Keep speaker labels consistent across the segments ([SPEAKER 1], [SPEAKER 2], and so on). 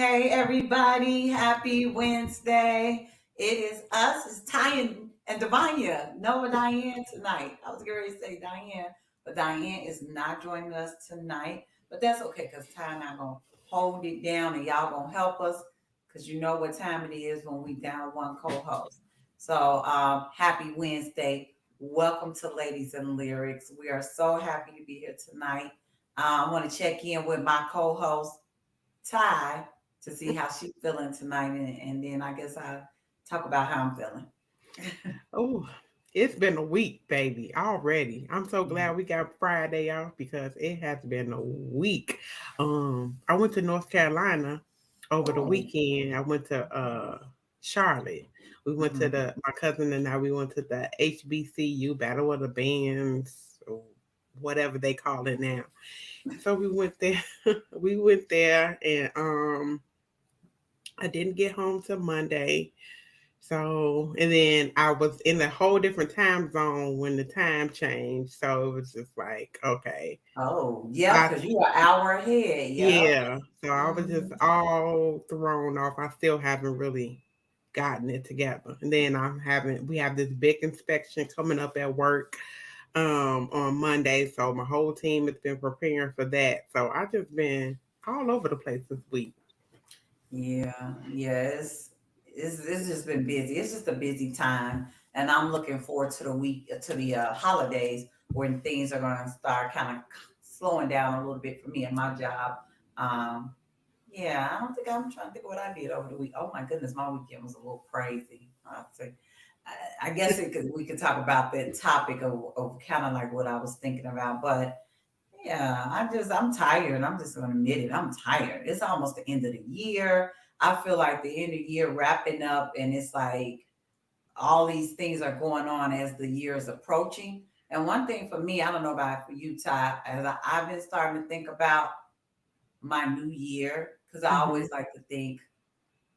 [SPEAKER 1] Hey everybody, happy Wednesday. It is us, it's Diane and Devonia. No Diane tonight. I was going to say Diane, but Diane is not joining us tonight. But that's okay because Ty and I gonna hold it down and y'all gonna help us because you know what time it is when we down one co-host. So happy Wednesday. Welcome to Ladies and Lyrics. We are so happy to be here tonight. I want to check in with my co-host Ty to see how she's feeling tonight, and then I guess I talk about how I'm feeling.
[SPEAKER 2] Oh, it's been a week, baby, already. I'm so
[SPEAKER 1] Yeah.
[SPEAKER 2] glad we got Friday off because it has been a week. I went to North Carolina over the
[SPEAKER 1] Oh,
[SPEAKER 2] weekend. I went to Charlotte. We went to
[SPEAKER 1] hmm.
[SPEAKER 2] my cousin and I, we went to the HBCU Battle of the Bands, or whatever they call it now. So we went there. We went there and I didn't get home till Monday. So, and then I was in a whole different time zone when the time changed. So it was just like, okay.
[SPEAKER 1] Oh, yeah,
[SPEAKER 2] I,
[SPEAKER 1] because you are an hour ahead. Yep.
[SPEAKER 2] yeah. So I was
[SPEAKER 1] Hmm.
[SPEAKER 2] just all thrown off. I still haven't really gotten it together. And then we have this big inspection coming up at work on Monday. So my whole team has been preparing for that. So I just been all over the place this week.
[SPEAKER 1] Yeah, it's just been busy. It's just a busy time, and I'm looking forward to the week to the holidays when things are going to start kind of slowing down a little bit for me and my job. Um, Yeah, I don't think I'm trying to think what I did over the week. Oh my goodness, my weekend was a little crazy. I'd say, I guess we could talk about that topic of kind of like what I was thinking about. But yeah, I'm tired. I'm just gonna admit it. I'm tired. It's almost the end of the year. I feel like the end of the year wrapping up, and it's like all these things are going on as the year is approaching. And one thing for me, I don't know about for you, Ty, as I've been starting to think about my new year because I
[SPEAKER 2] Hmm.
[SPEAKER 1] always like to think,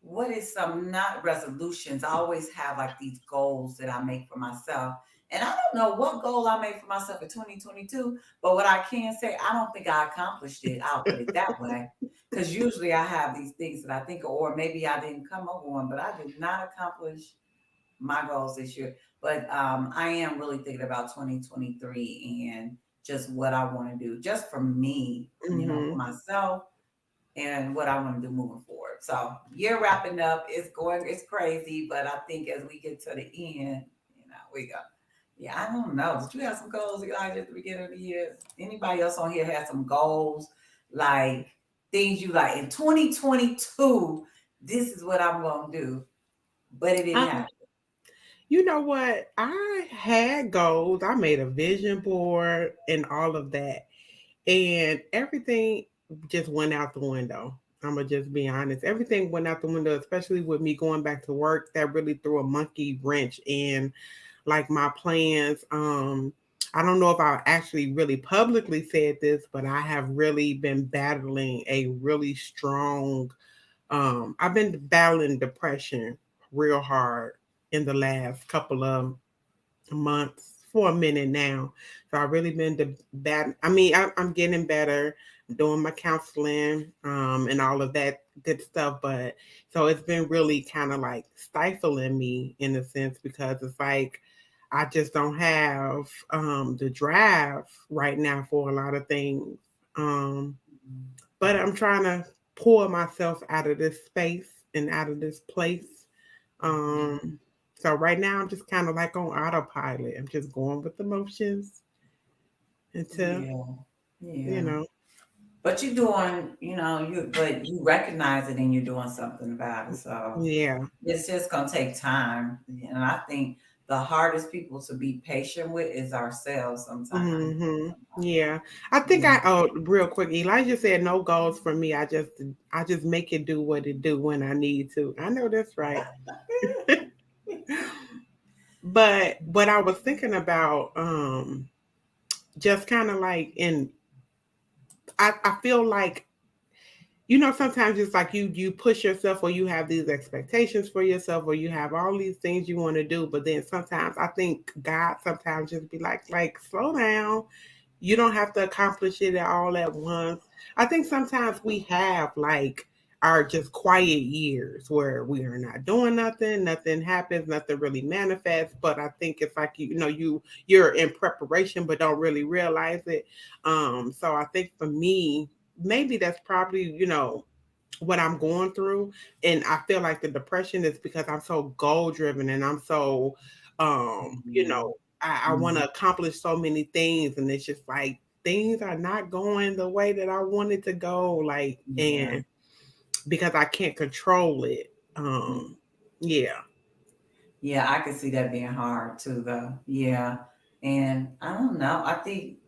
[SPEAKER 1] what is some not resolutions? I always have like these goals that I make for myself. And I don't know what goal I made for myself in 2022, but what I can say, I don't think I accomplished it. I'll put it that way. Because usually I have these things that I think, or maybe I didn't come up with one, but I did not accomplish my goals this year. But I am really thinking about 2023 and just what I want to do, just for me, for
[SPEAKER 2] Hmm.
[SPEAKER 1] myself and what I want to do moving forward. So year wrapping up, it's crazy, but I think as we get to the end, we go. Yeah, I don't know. Did you have some goals, Elijah, at the beginning of the year? Anybody else on here have some goals, like things you like in 2022? This is what I'm gonna do, but it didn't happen.
[SPEAKER 2] You know what? I had goals. I made a vision board and all of that. And everything just went out the window. I'm going to just be honest. Everything went out the window, especially with me going back to work. That really threw a monkey wrench in like my plans. I don't know if I actually really publicly said this, but I have really been battling a really strong I've been battling depression real hard in the last couple of months for a minute now. So I've really been bad. I mean, I'm getting better, doing my counseling, and all of that good stuff. But so it's been really kind of like stifling me in a sense because it's like I just don't have the drive right now for a lot of things. Um, but I'm trying to pull myself out of this space and out of this place.
[SPEAKER 1] Mhm.
[SPEAKER 2] So right now I'm just kind of like on autopilot. I'm just going with the motions until,
[SPEAKER 1] Yeah,
[SPEAKER 2] you
[SPEAKER 1] yeah.
[SPEAKER 2] know,
[SPEAKER 1] But you're doing, but you recognize it and you're doing something about it. So
[SPEAKER 2] yeah.
[SPEAKER 1] it's just gonna take time. And I think the hardest people to be patient with is ourselves sometimes.
[SPEAKER 2] Yeah. I think
[SPEAKER 1] Yeah.
[SPEAKER 2] real quick, Elijah said no goals for me. I just make it do what it do when I need to. I know that's right. But what I was thinking about, just kind of like I feel like sometimes it's like you push yourself or you have these expectations for yourself or you have all these things you want to do, but then sometimes I think God sometimes just be like slow down. You don't have to accomplish it all at once. I think sometimes we have like are just quiet years where we are not doing nothing, nothing happens, nothing really manifests. But I think it's like you're in preparation but don't really realize it. So I think for me, maybe that's probably, what I'm going through. And I feel like the depression is because I'm so goal driven and I'm so
[SPEAKER 1] Mhm.
[SPEAKER 2] I want to
[SPEAKER 1] Mhm.
[SPEAKER 2] accomplish so many things, and it's just like things are not going the way that I wanted to go. Like,
[SPEAKER 1] Yeah.
[SPEAKER 2] and because I can't control it.
[SPEAKER 1] Mm.
[SPEAKER 2] Yeah.
[SPEAKER 1] Yeah, I can see that being hard too, though. Yeah. And I don't know. I think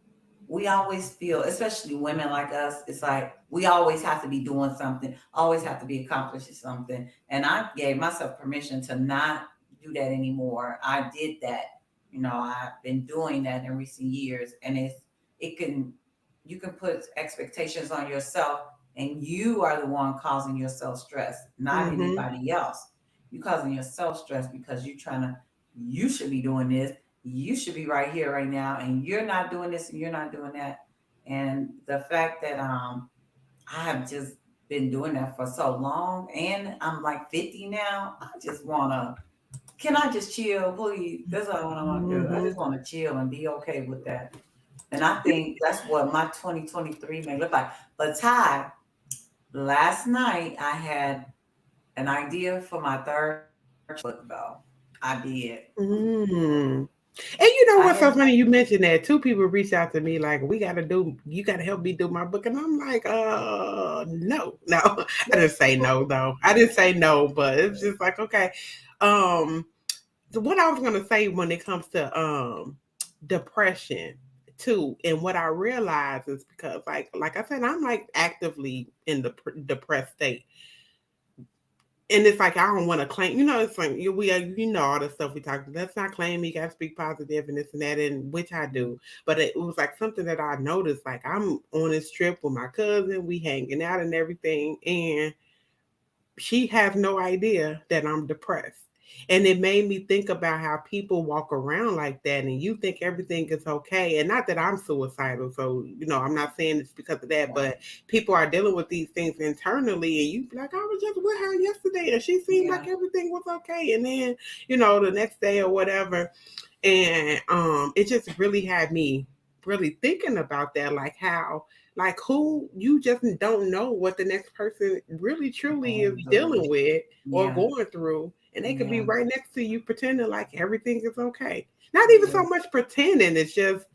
[SPEAKER 1] we always feel, especially women like us, it's like we always have to be doing something, always have to be accomplishing something. And I gave myself permission to not do that anymore. I did that. I've been doing that in recent years, and it can you can put expectations on yourself, and you are the one causing yourself stress, not
[SPEAKER 2] Mm-hmm.
[SPEAKER 1] anybody else. You causing yourself stress because you should be doing this, you should be right here right now, and you're not doing this and you're not doing that. And the fact that I have just been doing that for so long, and I'm like 50 now, I just wanna, can I just chill, please? That's all I want to do. I
[SPEAKER 2] Mm-hmm.
[SPEAKER 1] just want to chill and be okay with that. And I think that's what my 2023 may look like. But Ty, last night I had an idea for my third book, though. I did.
[SPEAKER 2] Mm. And you know
[SPEAKER 1] I
[SPEAKER 2] what's so
[SPEAKER 1] had
[SPEAKER 2] funny? You mentioned that two people reached out to me like, you gotta help me do my book. And I'm like, no, no. I didn't say no though. I didn't say no, but it's just like, okay. Um, what I was gonna say when it comes to depression too, and what I realize is because like I said, I'm like actively in the depressed state. And it's like I don't want to claim, it's like all the stuff we talked. Let's not claim you got to speak positive and this and that, and which I do. But it was like something that I noticed. Like I'm on this trip with my cousin, we hanging out and everything, and she has no idea that I'm depressed. And it made me think about how people walk around like that and you think everything is okay. And not that I'm suicidal. So, I'm not saying it's because of that, but people are dealing with these things internally. And you be like, I was just with her yesterday and she seemed
[SPEAKER 1] yeah,
[SPEAKER 2] like everything was okay. And then, the next day or whatever, and it just really had me really thinking about that, like how, like who, you just don't know what the next person really truly is
[SPEAKER 1] going through.
[SPEAKER 2] dealing with or
[SPEAKER 1] Yeah,
[SPEAKER 2] going through, and they could be
[SPEAKER 1] yeah,
[SPEAKER 2] right next to you pretending like everything is okay. Not even
[SPEAKER 1] yeah,
[SPEAKER 2] so much pretending, it's just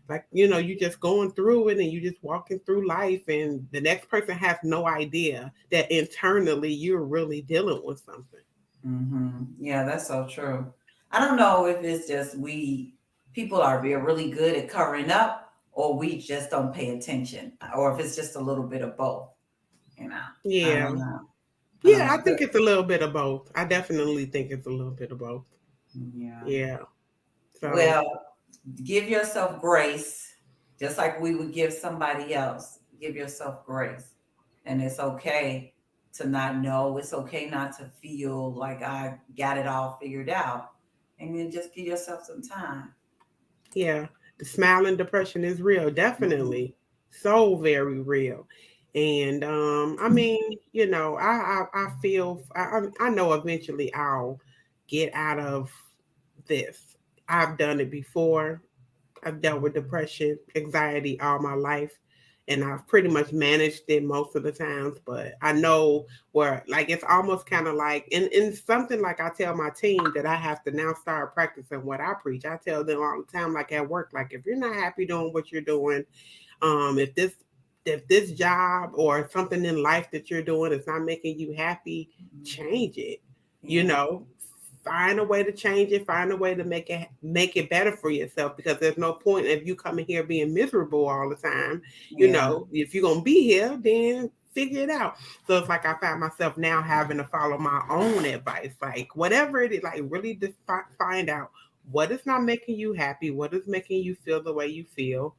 [SPEAKER 2] like, you just going through it and you just walking through life, and the next person has no idea that internally you're really dealing with something.
[SPEAKER 1] yeah. That's so true. I don't know if it's just people are really good at covering up, or we just don't pay attention, or if it's just a little bit of both. You know, I
[SPEAKER 2] Yeah.
[SPEAKER 1] don't know. I don't
[SPEAKER 2] Yeah, I
[SPEAKER 1] know.
[SPEAKER 2] think it's a little bit of both. I definitely think it's a little bit of both.
[SPEAKER 1] Yeah.
[SPEAKER 2] Yeah. So,
[SPEAKER 1] Well, give yourself grace, just like we would give somebody else. Give yourself grace. And it's okay to not know. It's okay not to feel like I got it all figured out. And then just give yourself some time.
[SPEAKER 2] yeah, the smiling depression is real,
[SPEAKER 1] Mhm.
[SPEAKER 2] definitely. So very real. And I mean, I feel I know eventually I'll get out of this. I've done it before. I've dealt with depression, anxiety all my life, and I've pretty much managed it most of the times. But I know where, like, it's almost kind of like, in something like I tell my team that I have to now start practicing what I preach. I tell them all the time, like at work, like if you're not happy doing what you're doing, if this job or something in life that you're doing is not making you happy, change it. You
[SPEAKER 1] Yeah.
[SPEAKER 2] know, find a way to change it, find a way to make it better for yourself, because there's no point if you coming here being miserable all the time.
[SPEAKER 1] Yeah.
[SPEAKER 2] If you're gonna be here, then figure it out. So it's like I found myself now having to follow my own advice, like whatever it is, like really find out what is not making you happy, what is making you feel the way you feel,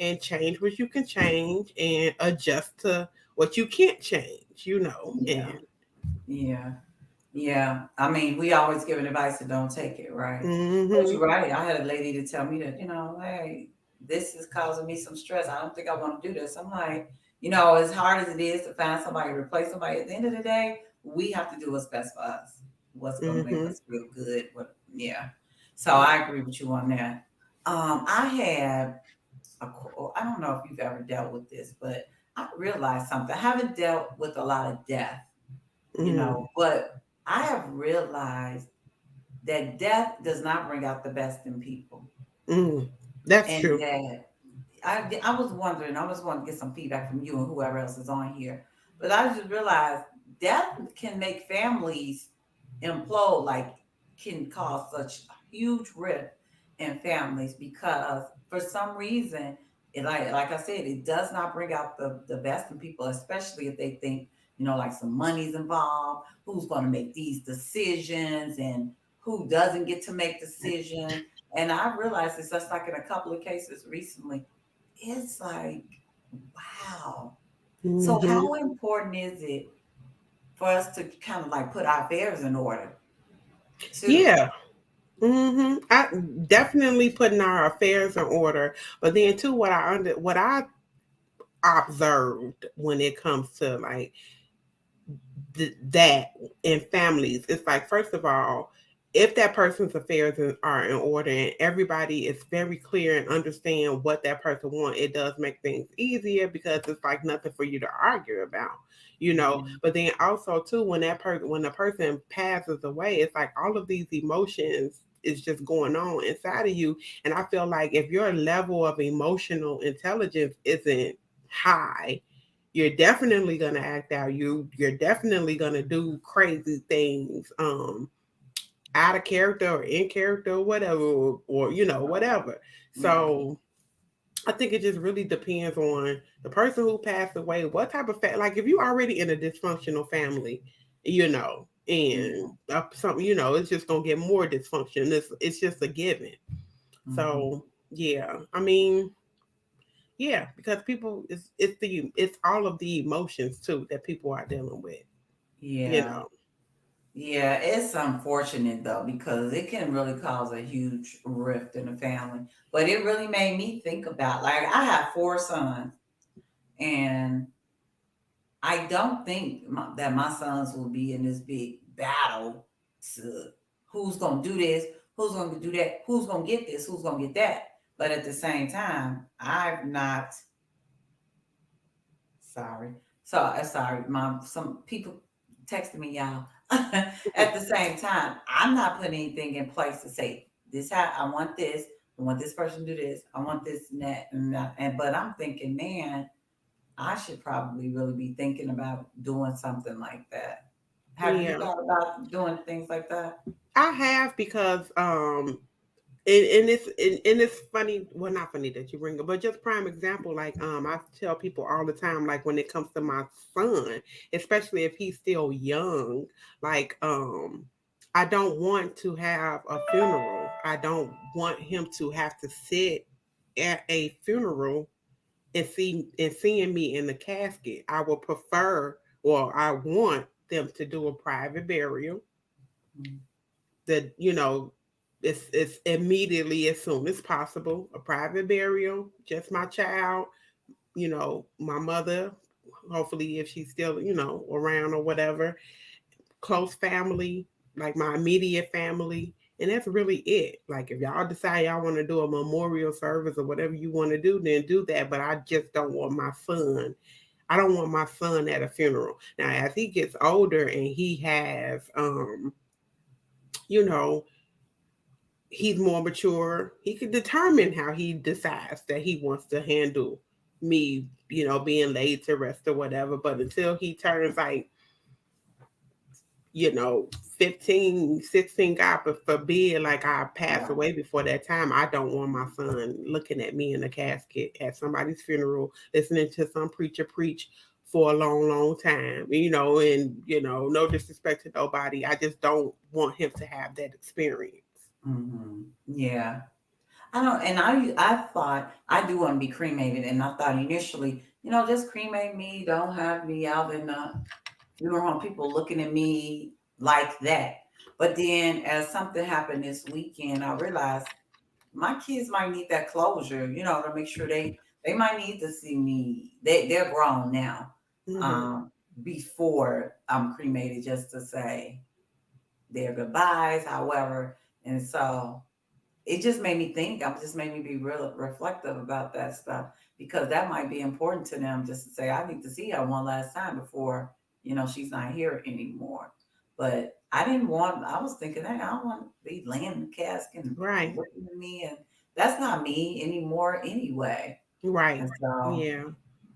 [SPEAKER 2] and change what you can change and adjust to what you can't change.
[SPEAKER 1] Yeah.
[SPEAKER 2] And
[SPEAKER 1] Yeah. Yeah. I mean, we always give advice to don't take it, right? But
[SPEAKER 2] hmm
[SPEAKER 1] you're right. I had a lady to tell me that, hey, this is causing me some stress. I don't think I want to do this. I'm like, as hard as it is to find somebody to replace somebody, at the end of the day, we have to do what's best for us, what's going to make
[SPEAKER 2] Mm-hmm.
[SPEAKER 1] us feel good. Yeah. So I agree with you on that. I had I don't know if you've ever dealt with this, but I realized something. I haven't dealt with a lot of death,
[SPEAKER 2] Mm-hmm.
[SPEAKER 1] but I have realized that death does not bring out the best in people.
[SPEAKER 2] Mm-hmm. That's
[SPEAKER 1] And
[SPEAKER 2] true.
[SPEAKER 1] that I was wondering, I was wanting to get some feedback from you and whoever else is on here, but I just realized death can make families implode, like can cause such huge rift in families because for some reason, like I said, it does not bring out the best in people, especially if they think, like some money's involved, who's going to make these decisions and who doesn't get to make decisions. And I realized it's just like in a couple of cases recently, it's like, wow. So
[SPEAKER 2] Mm-hmm.
[SPEAKER 1] how important is it for us to kind of like put our affairs in order too?
[SPEAKER 2] Yeah. Mm-hmm. I definitely putting our affairs in order, but then too, what I observed when it comes to like that in families, it's like first of all, if that person's affairs are in order and everybody is very clear and understand what that person wants, it does make things easier because it's like nothing for you to argue about.
[SPEAKER 1] Mhm.
[SPEAKER 2] But then also too, when the person passes away, it's like all of these emotions is just going on inside of you. And I feel like if your level of emotional intelligence isn't high, you're definitely gonna act out. You're definitely gonna do crazy things, out of character or in character or whatever, or whatever.
[SPEAKER 1] Right.
[SPEAKER 2] So I think it just really depends on the person who passed away, what type of like if you already in a dysfunctional family, and
[SPEAKER 1] Yeah.
[SPEAKER 2] something, it's just gonna get more dysfunction. It's just a given.
[SPEAKER 1] Hmm.
[SPEAKER 2] So yeah, I mean, yeah, because people it's all of the emotions too that people are dealing with. You
[SPEAKER 1] Yeah.
[SPEAKER 2] know.
[SPEAKER 1] Yeah, it's unfortunate though because it can really cause a huge rift in the family. But it really made me think about, like, I have four sons, and I don't think that my sons will be in this big battle to who's going to do this, who's going to do that, who's going to get this, who's going to get that. But at the same time, I've not, sorry. So sorry, mom. Some people texted me, y'all. At the same time, I'm not putting anything in place to say this. How I want this. I want this person to do this. I want this and that and that. And but I'm thinking, man, I should probably really be thinking about doing something like that. Have you
[SPEAKER 2] Yeah,
[SPEAKER 1] thought about doing things like that?
[SPEAKER 2] I have because and it's funny. Well, not funny that you bring it, but just prime example. Like I tell people all the time, like when it comes to my son, especially if he's still young, like I don't want to have a funeral. I don't want him to have to sit at a funeral and seeing me in the casket. I would prefer, or I want them to do a private burial
[SPEAKER 1] Mm.
[SPEAKER 2] that it's immediately as soon as possible, a private burial, just my child, my mother, hopefully if she's still around or whatever, close family, like my immediate family. And that's really it. Like if y'all decide y'all want to do a memorial service or whatever you want to do, then do that. But I just don't want my son. I don't want my son at a funeral. Now as he gets older and he has you know he's more mature, he can determine how he decides that he wants to handle me, being laid to rest or whatever. But until he turns like, you know, 15, 16, God forbid, like I pass
[SPEAKER 1] Right.
[SPEAKER 2] away before that time, I don't want my son looking at me in a casket at somebody's funeral, listening to some preacher preach for a long, long time, and, no disrespect to nobody. I just don't want him to have that experience.
[SPEAKER 1] Hmm. Yeah. I don't, and I thought I do want to be cremated, and I thought initially, just cremate me, don't have me out in the funeral home, people looking at me like that. But then, as something happened this weekend, I realized my kids might need that closure, to make sure They might need to see me. They're grown now.
[SPEAKER 2] Mm-hmm.
[SPEAKER 1] Um, Before I'm cremated, just to say their goodbyes. However, and so it just made me think. It just made me be real reflective about that stuff because that might be important to them. Just to say, I need to see her one last time before she's not here anymore. But I didn't want. I was thinking, hey, I don't want to be laying in the casket and people
[SPEAKER 2] Right.
[SPEAKER 1] looking at me, and that's not me anymore anyway.
[SPEAKER 2] Right.
[SPEAKER 1] And so
[SPEAKER 2] Yeah.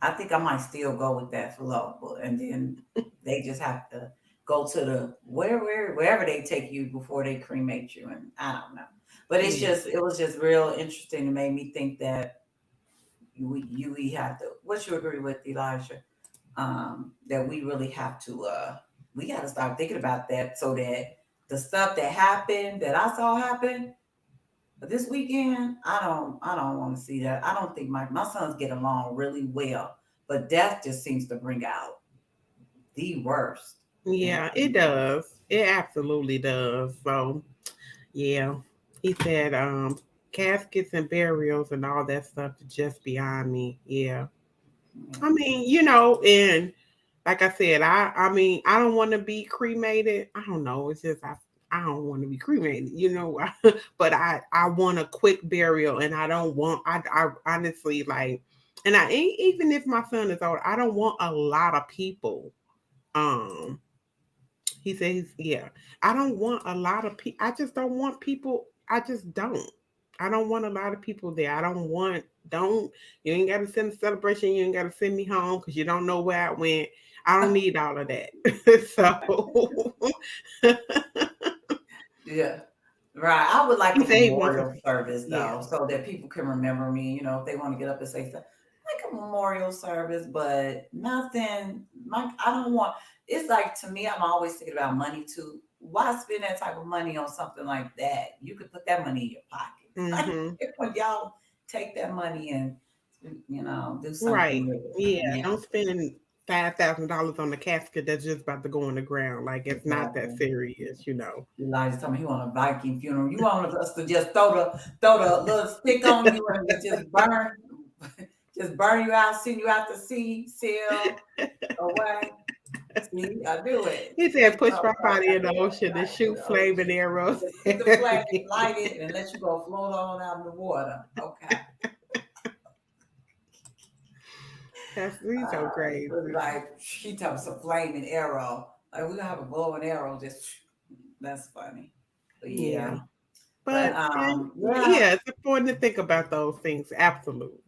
[SPEAKER 1] I think I might still go with that flow, but and then they just have to go to the wherever they take you before they cremate you, and I don't know. But
[SPEAKER 2] Yeah.
[SPEAKER 1] it was just real interesting. It made me think that we have to. What you agree with, Elijah? That we really have to. We got to start thinking about that so that the stuff that happened that I saw happen but this weekend, I don't want to see that. I don't think my sons get along really well, but death just seems to bring out the worst in
[SPEAKER 2] Yeah, it
[SPEAKER 1] people.
[SPEAKER 2] does. It absolutely does. So yeah. He said, caskets and burials and all that stuff is just beyond me. Yeah. I
[SPEAKER 1] Yeah.
[SPEAKER 2] mean, and like I said, I mean, I don't want to be cremated. I don't know. It's just I don't want to be cremated, but I want a quick burial, and I don't want I honestly like, and even if my son is old, I don't want a lot of people. Um, he says, yeah, I don't want a lot of people. I just don't want people. I just don't. I don't want a lot of people there. I don't want, don't, you ain't got to send a celebration. You ain't got to send me home because you don't know where I went. I don't need all of that. So
[SPEAKER 1] Yeah. Right. I would like
[SPEAKER 2] he
[SPEAKER 1] a
[SPEAKER 2] said he wants a,
[SPEAKER 1] memorial service
[SPEAKER 2] yeah,
[SPEAKER 1] though, so that people can remember me, if they want to get up and say stuff. Like a memorial service, but nothing like I don't want it's like to me, I'm always thinking about money too. Why spend that type of money on something like that? You could put that money in your pocket.
[SPEAKER 2] mm-hmm,
[SPEAKER 1] Like when y'all take that money and do
[SPEAKER 2] right.
[SPEAKER 1] something with it.
[SPEAKER 2] Yeah,
[SPEAKER 1] Yeah,
[SPEAKER 2] don't spend $5,000 on the casket that's just about to go in the ground. Like it's not that
[SPEAKER 1] exactly.
[SPEAKER 2] serious.
[SPEAKER 1] Elijah told me he want a Viking funeral. You want us to just throw the little stick on you and just burn you out, send you out to sea, sail away. See, I do it.
[SPEAKER 2] He
[SPEAKER 1] They
[SPEAKER 2] said, push
[SPEAKER 1] told
[SPEAKER 2] my
[SPEAKER 1] me I
[SPEAKER 2] body
[SPEAKER 1] got
[SPEAKER 2] in the
[SPEAKER 1] to go
[SPEAKER 2] ocean and
[SPEAKER 1] right to
[SPEAKER 2] shoot
[SPEAKER 1] the
[SPEAKER 2] flaming
[SPEAKER 1] ocean.
[SPEAKER 2] arrows.
[SPEAKER 1] Just shoot the flame, light it, and let you go float on out in the water. Okay.
[SPEAKER 2] He's so
[SPEAKER 1] It was
[SPEAKER 2] crazy.
[SPEAKER 1] like he told us a flaming arrow. Like we're gonna have a glowing arrow. Just that's funny. But yeah.
[SPEAKER 2] Yeah.
[SPEAKER 1] But
[SPEAKER 2] But
[SPEAKER 1] yeah.
[SPEAKER 2] yeah, it's important to think about those things. Absolutely.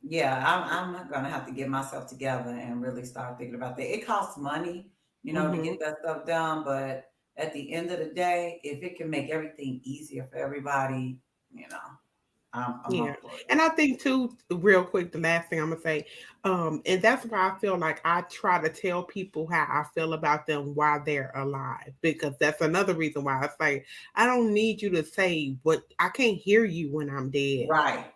[SPEAKER 1] Yeah, I'm gonna have to get myself together and really start thinking about that. It costs money, to
[SPEAKER 2] Hmm.
[SPEAKER 1] get that stuff done, but at the end of the day, if it can make everything easier for everybody, you know, I'm
[SPEAKER 2] Yeah.
[SPEAKER 1] up for it.
[SPEAKER 2] And I think too, real quick, the last thing I'm gonna say, and that's why I feel like I try to tell people how I feel about them while they're alive. Because that's another reason why it's like I don't need you to say what I can't hear you when I'm dead.
[SPEAKER 1] Right.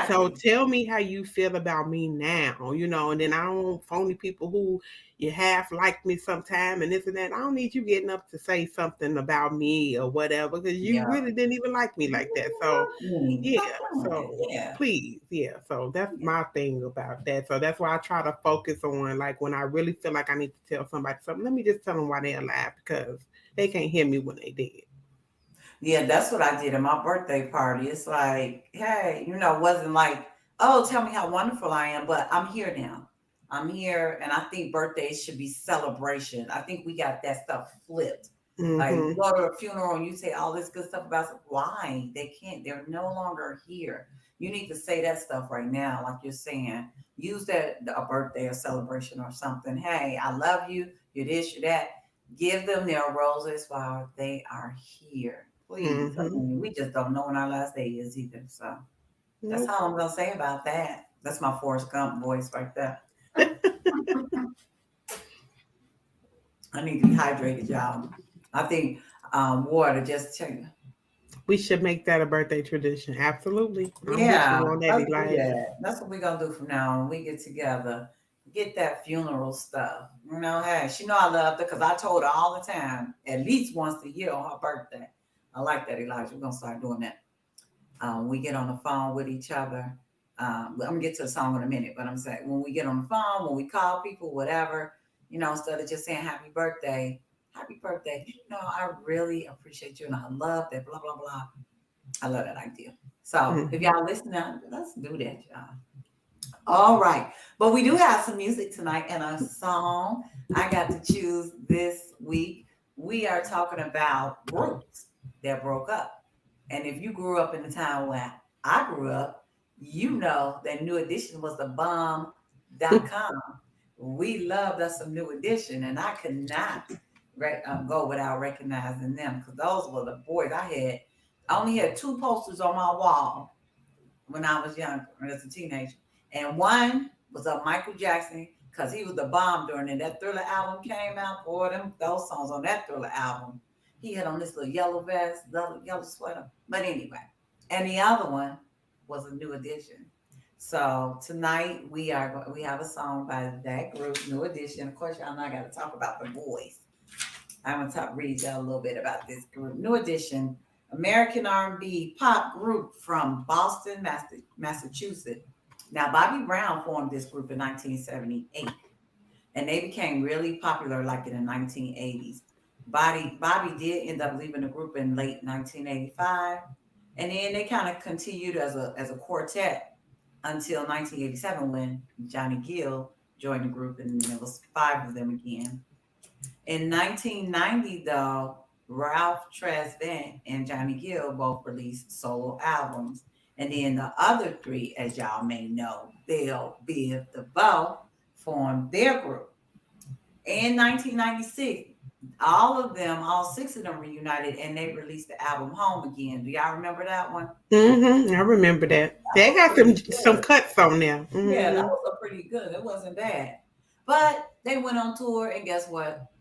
[SPEAKER 2] So
[SPEAKER 1] Exactly.
[SPEAKER 2] tell me how you feel about me now, and then I don't want phony people who you half like me sometime and this and that. I don't need you getting up to say something about me or whatever because you
[SPEAKER 1] Yeah.
[SPEAKER 2] really didn't even like me
[SPEAKER 1] You
[SPEAKER 2] like that. So
[SPEAKER 1] love me.
[SPEAKER 2] yeah,
[SPEAKER 1] Stop doing it.
[SPEAKER 2] so
[SPEAKER 1] Yeah.
[SPEAKER 2] please, yeah. So that's
[SPEAKER 1] Yeah.
[SPEAKER 2] my thing about that. So that's why I try to focus on like when I really feel like I need to tell somebody something, let me just tell them why they're alive because they can't hear me when they dead.
[SPEAKER 1] Yeah, that's what I did at my birthday party. It's like, hey, wasn't like, oh, tell me how wonderful I am, but I'm here now. I'm here, and I think birthdays should be celebration. I think we got that stuff flipped. Like you
[SPEAKER 2] Mm-hmm.
[SPEAKER 1] go to a funeral and you say all this good stuff about why they can't, they're no longer here. You need to say that stuff right now, like you're saying. Use that a birthday or celebration or something. Hey, I love you. You're this, you're that. Give them their roses while they are here. Please. I
[SPEAKER 2] Mm-hmm.
[SPEAKER 1] mean, we just don't know when our last day is either. So that's
[SPEAKER 2] Nope.
[SPEAKER 1] all I'm gonna say about that. That's my Forrest Gump voice right there. I need to be hydrated, y'all. I think water just check.
[SPEAKER 2] We should make that a birthday tradition. Absolutely. I'm with you
[SPEAKER 1] Yeah,
[SPEAKER 2] on that,
[SPEAKER 1] let's do
[SPEAKER 2] Elijah.
[SPEAKER 1] that. That's what we're gonna do from now on. We get together, get that funeral stuff. Hey, she know I love her because I told her all the time, at least once a year on her birthday. I like that, Elijah. We're gonna start doing that. We get on the phone with each other I'm gonna get to the song in a minute, but I'm saying when we get on the phone, when we call people, whatever, instead of just saying happy birthday, I really appreciate you and I love that, blah, blah, blah. I love that idea. So if
[SPEAKER 2] Mhm.
[SPEAKER 1] y'all listening, let's do that, y'all. All right. But we do have some music tonight and a song I got to choose this week. We are talking about groups that broke up. And if you grew up in the time where I grew up, you know that New Edition was the bomb.com. We loved us some New Edition, and I could not go without recognizing them because those were the boys I had. I only had two posters on my wall when I was young, as a teenager. And one was of Michael Jackson because he was the bomb during it. That Thriller album came out, boy, those songs on that Thriller album. He had on this little yellow vest, yellow sweater. But anyway, and the other one was a New Edition. So tonight we have a song by that group, New Edition. Of course, y'all know I got to talk about the boys. I'm gonna read y'all a little bit about this group. New Edition, American R&B pop group from Boston, Massachusetts. Now, Bobby Brown formed this group in 1978, and they became really popular like in the 1980s. Bobby did end up leaving the group in late 1985, and then they kind of continued as a quartet until 1987 when Johnny Gill joined the group, and there was five of them again. In 1990, though, Ralph Tresvant and Johnny Gill both released solo albums. And then the other three, as y'all may know, Bill, Biv, DeVoe, formed their group. In 1996, all six of them reunited and they released the album Home Again. Do y'all remember that one?
[SPEAKER 2] I remember that.
[SPEAKER 1] That
[SPEAKER 2] They
[SPEAKER 1] was
[SPEAKER 2] got
[SPEAKER 1] pretty
[SPEAKER 2] some
[SPEAKER 1] good.
[SPEAKER 2] cuts on there.
[SPEAKER 1] Yeah, that
[SPEAKER 2] Hmm.
[SPEAKER 1] was a pretty good. It wasn't bad. But they went on tour, and guess what?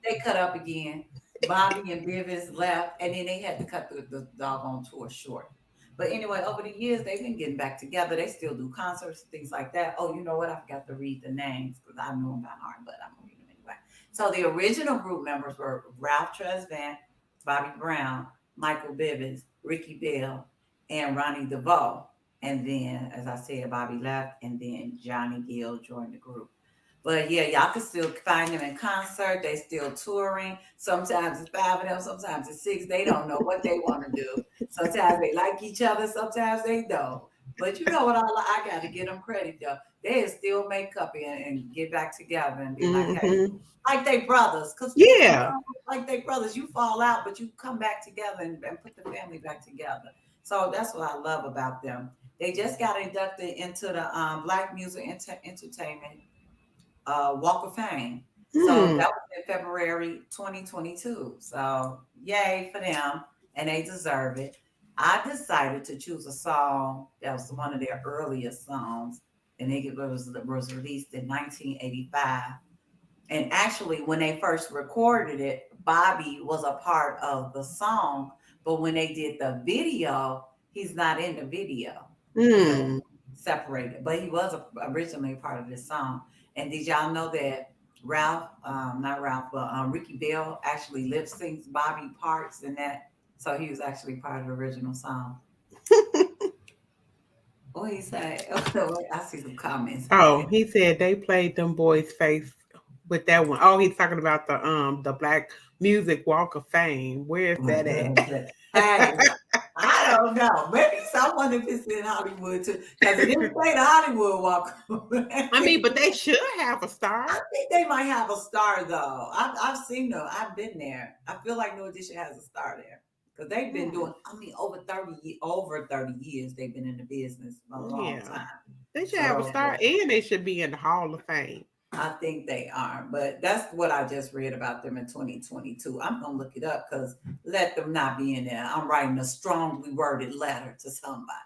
[SPEAKER 1] They cut up again. Bobby and Bivens left, and then they had to cut the doggone tour short. But anyway, over the years, they've been getting back together. They still do concerts, things like that. Oh, you know what? I forgot to read the names because I know them by heart, but I'm going to read them anyway. So the original group members were Ralph Tresvant, Bobby Brown, Michael Bivens, Ricky Bell, and Ronnie DeVoe. And then, as I said, Bobby left, and then Johnny Gill joined the group. But yeah, y'all can still find them in concert. They still touring. Sometimes it's five of them, sometimes it's six. They don't know what they want to do. Sometimes they like each other, sometimes they don't. But you know what? I got to give them credit though. They still make up and get back together and be like, hey,
[SPEAKER 2] Hmm.
[SPEAKER 1] like they brothers. Because
[SPEAKER 2] Yeah.
[SPEAKER 1] like they brothers, you fall out, but you come back together and put the family back together. So that's what I love about them. They just got inducted into the Black Music Entertainment Walk of Fame. So
[SPEAKER 2] Hmm.
[SPEAKER 1] that was in February 2022. So yay for them, and they deserve it. I decided to choose a song that was one of their earliest songs, and was released in 1985. And actually, when they first recorded it, Bobby was a part of the song, but when they did the video, he's not in the video because
[SPEAKER 2] Hmm.
[SPEAKER 1] separated, but he was originally part of this song. And did y'all know that not Ralph, but Ricky Bell actually lip syncs Bobby parts in that? So he was actually part of the original song. What he say? I see some comments.
[SPEAKER 2] Oh, he said they played them boys' face with that one. Oh, he's talking about the Black Music Walk of Fame. Where's that
[SPEAKER 1] Hey,
[SPEAKER 2] at?
[SPEAKER 1] I don't know. Maybe someone if it's in Hollywood too, because it didn't say the Hollywood Walk.
[SPEAKER 2] I mean, but they should have a
[SPEAKER 1] I
[SPEAKER 2] star.
[SPEAKER 1] think they might have a star though. I've seen them. I've been there. I feel like New Edition has a star there because they've been
[SPEAKER 2] Hmm.
[SPEAKER 1] doing. I mean, over 30 years they've been in the business a long
[SPEAKER 2] Yeah,
[SPEAKER 1] time.
[SPEAKER 2] they should have a
[SPEAKER 1] So
[SPEAKER 2] star, and they should be in the Hall of Fame.
[SPEAKER 1] I think they are, but that's what I just read about them in 2022. I'm gonna look it up because let them not be in there. I'm writing a strongly worded letter to somebody.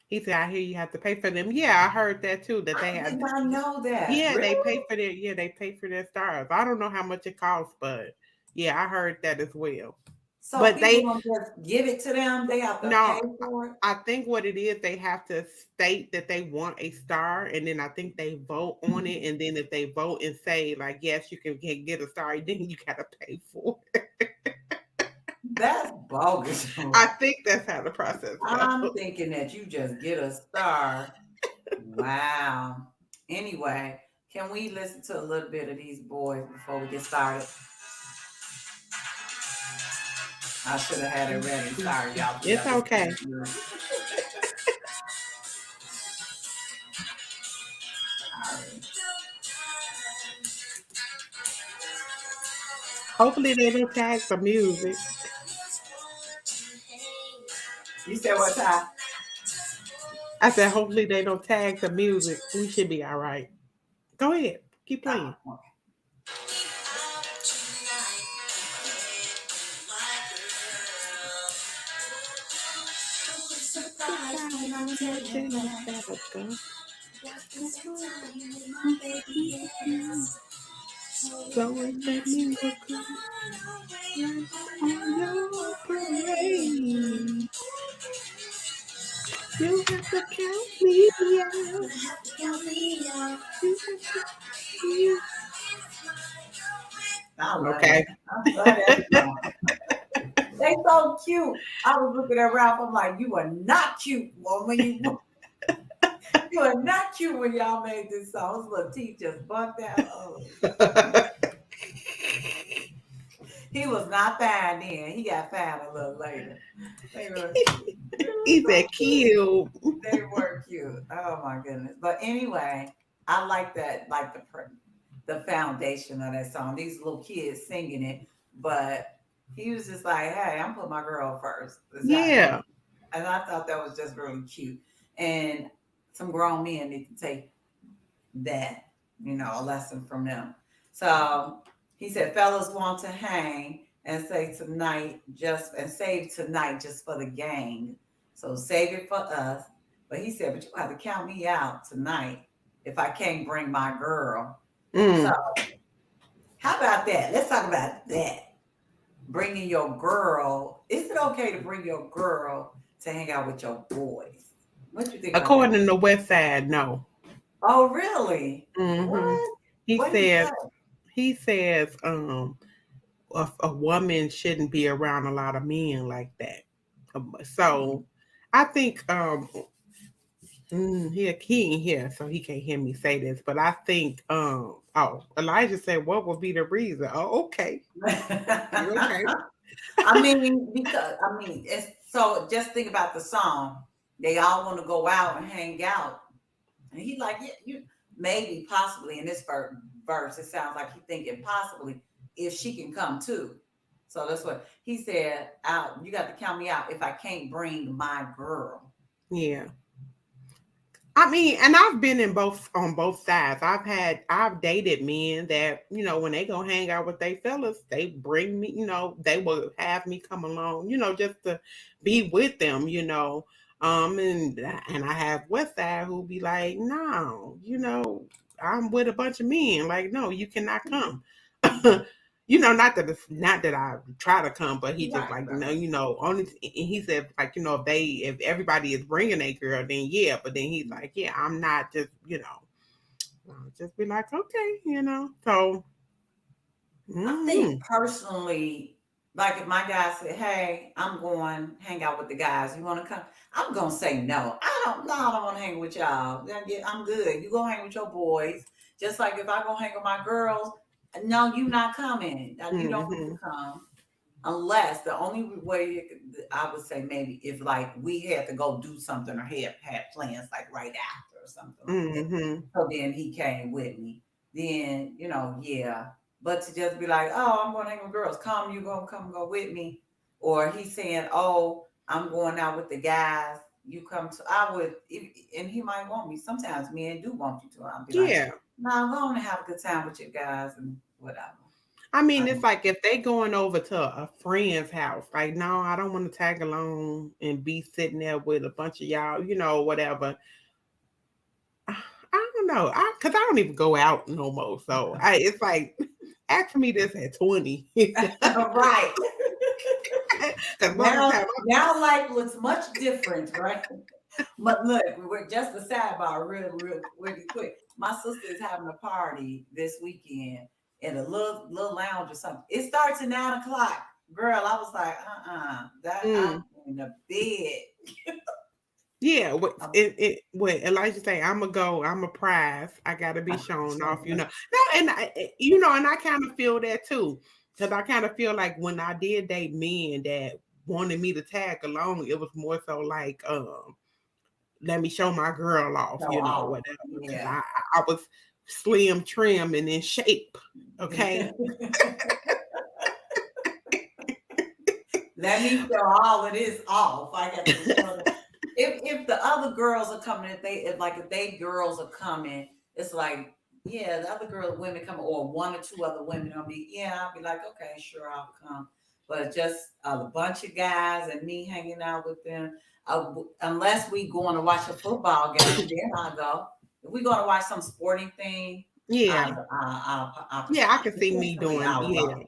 [SPEAKER 2] He said, "I hear you have to pay for them." Yeah, I heard that too. That they
[SPEAKER 1] I did
[SPEAKER 2] have.
[SPEAKER 1] not know that.
[SPEAKER 2] Yeah, they
[SPEAKER 1] Really?
[SPEAKER 2] pay for their. Yeah, they pay for their stars. I don't know how much it costs, but yeah, I heard that as well.
[SPEAKER 1] So
[SPEAKER 2] But
[SPEAKER 1] people
[SPEAKER 2] they
[SPEAKER 1] don't just give it to them; they have to
[SPEAKER 2] no,
[SPEAKER 1] pay for it.
[SPEAKER 2] I think what it is, they have to state that they want a star, and then I think they vote on it, and then if they vote and say like yes, you can get a star, then you gotta pay for it.
[SPEAKER 1] That's bogus.
[SPEAKER 2] I think that's how the process
[SPEAKER 1] I'm
[SPEAKER 2] goes.
[SPEAKER 1] thinking that you just get a star. Wow. Anyway, can we listen to a little bit of these boys before we get started? I should have had it ready. Sorry, y'all. We
[SPEAKER 2] It's
[SPEAKER 1] got this.
[SPEAKER 2] okay. Hopefully they don't tag the music.
[SPEAKER 1] You said what time?
[SPEAKER 2] I said hopefully they don't tag the music. We should be all right. Go ahead. Keep playing.
[SPEAKER 1] Oh, okay.
[SPEAKER 2] So let me look on your parade. You have to count me out. You have to you.
[SPEAKER 1] I love
[SPEAKER 2] Okay.
[SPEAKER 1] it. I love that song. They so cute. I was looking at Ralph. I'm like, you are not cute. Well, when you are not cute when y'all made this song. His little teeth just bucked out. Oh. He was not fine then. He got fine a little later. They were, they were
[SPEAKER 2] He's
[SPEAKER 1] so
[SPEAKER 2] a
[SPEAKER 1] cute.
[SPEAKER 2] cute.
[SPEAKER 1] They were cute. Oh my goodness. But anyway, I like that, like the foundation of that song. These little kids singing it, but he was just like, "Hey, I'm putting my girl first." Exactly.
[SPEAKER 2] Yeah.
[SPEAKER 1] And I thought that was just really cute. And some grown men need to take that, a lesson from them. So he said, fellas want to hang and say tonight just and save tonight just for the gang. So save it for us. But he said, but you have to count me out tonight if I can't bring my girl. So
[SPEAKER 2] Mm.
[SPEAKER 1] how about that? Let's talk about that. Bringing your girl. Is it okay to bring your girl to hang out with your boys? What do you think about that?
[SPEAKER 2] According to West Side, no.
[SPEAKER 1] Oh, really?
[SPEAKER 2] Hmm.
[SPEAKER 1] What?
[SPEAKER 2] He
[SPEAKER 1] What do you
[SPEAKER 2] says
[SPEAKER 1] say?
[SPEAKER 2] he says a woman shouldn't be around a lot of men like that. So I think he ain't here, so he can't hear me say this. But I think Elijah said what would be the reason? Oh, okay, okay,
[SPEAKER 1] I mean, it's so just think about the song. They all want to go out and hang out. And he like, yeah, you maybe possibly in this verse, it sounds like he thinking possibly if she can come too. So that's what he said. Out, you got to count me out if I can't bring my girl.
[SPEAKER 2] yeah. I mean, and I've been in both on both sides. I've dated men that when they go hang out with they fellas, they bring me. They will have me come along. Just to be with them. And I have West Side who be like, no, I'm with a bunch of men. Like, no, you cannot come. Not that I try to come, but he just
[SPEAKER 1] Right,
[SPEAKER 2] like
[SPEAKER 1] right.
[SPEAKER 2] only. And he said like if everybody is bringing a girl, then yeah. But then he's like, yeah, I'm not just I'll just be like, okay, So,
[SPEAKER 1] I think
[SPEAKER 2] mm,
[SPEAKER 1] personally, like if my guy said, "Hey, I'm going hang out with the guys. You want to come?" I'm gonna say no. I don't. No, I don't want to hang with y'all. I'm good. You go hang with your boys. Just like if I go hang with my girls, no, you not coming. You don't need to
[SPEAKER 2] mm-hmm,
[SPEAKER 1] come unless the only way I would say maybe if like we had to go do something or had plans like right after or something like that.
[SPEAKER 2] mm-hmm,
[SPEAKER 1] So then he came with me. Then yeah. But to just be like, oh, I'm going to hang with girls. Come, you gonna come go with me, or he's saying, oh, I'm going out with the guys. You come to. I would, and he might want me. Sometimes men do want you to. I'll be like,
[SPEAKER 2] yeah.
[SPEAKER 1] no, I'm going to have a good time with you guys and whatever.
[SPEAKER 2] I mean, it's
[SPEAKER 1] Um,
[SPEAKER 2] like if they going over to a friend's house, like, no, I don't want to tag along and be sitting there with a bunch of y'all, whatever. I don't know. Because I don't even go out no more. So it's like, ask me this at 20.
[SPEAKER 1] right.
[SPEAKER 2] Because most of the
[SPEAKER 1] Now,
[SPEAKER 2] time,
[SPEAKER 1] now life looks much different, right? But look, we're just a sidebar, really quick. My sister is having a party this weekend in a little lounge or something. It starts at 9 o'clock. Girl, I was like, that I'm
[SPEAKER 2] mm,
[SPEAKER 1] in the bed.
[SPEAKER 2] Yeah, what
[SPEAKER 1] Um,
[SPEAKER 2] what Elijah say? I'm a go. I'm a prize. I gotta be shown off.
[SPEAKER 1] so-
[SPEAKER 2] No, and and I kind of feel that too, because I kind of feel like when I did date men that wanted me to tag along, it was more so like, let me show my girl off,
[SPEAKER 1] oh,
[SPEAKER 2] whatever. Because
[SPEAKER 1] yeah.
[SPEAKER 2] I was slim, trim, and in shape. Okay.
[SPEAKER 1] Let me show all of this off. I got to show them. If the other girls are coming, if they girls are coming, it's like, yeah, the other girl women come, or one or two other women gonna be, yeah, I'll be like, okay, sure, I'll come. But just a bunch of guys and me hanging out with them, unless we going to watch a football game, then I'll go. If we going to watch some sporting thing,
[SPEAKER 2] Yeah.
[SPEAKER 1] I'll
[SPEAKER 2] Yeah, I can see me
[SPEAKER 1] potentially
[SPEAKER 2] doing.
[SPEAKER 1] I'll
[SPEAKER 2] Yeah.
[SPEAKER 1] go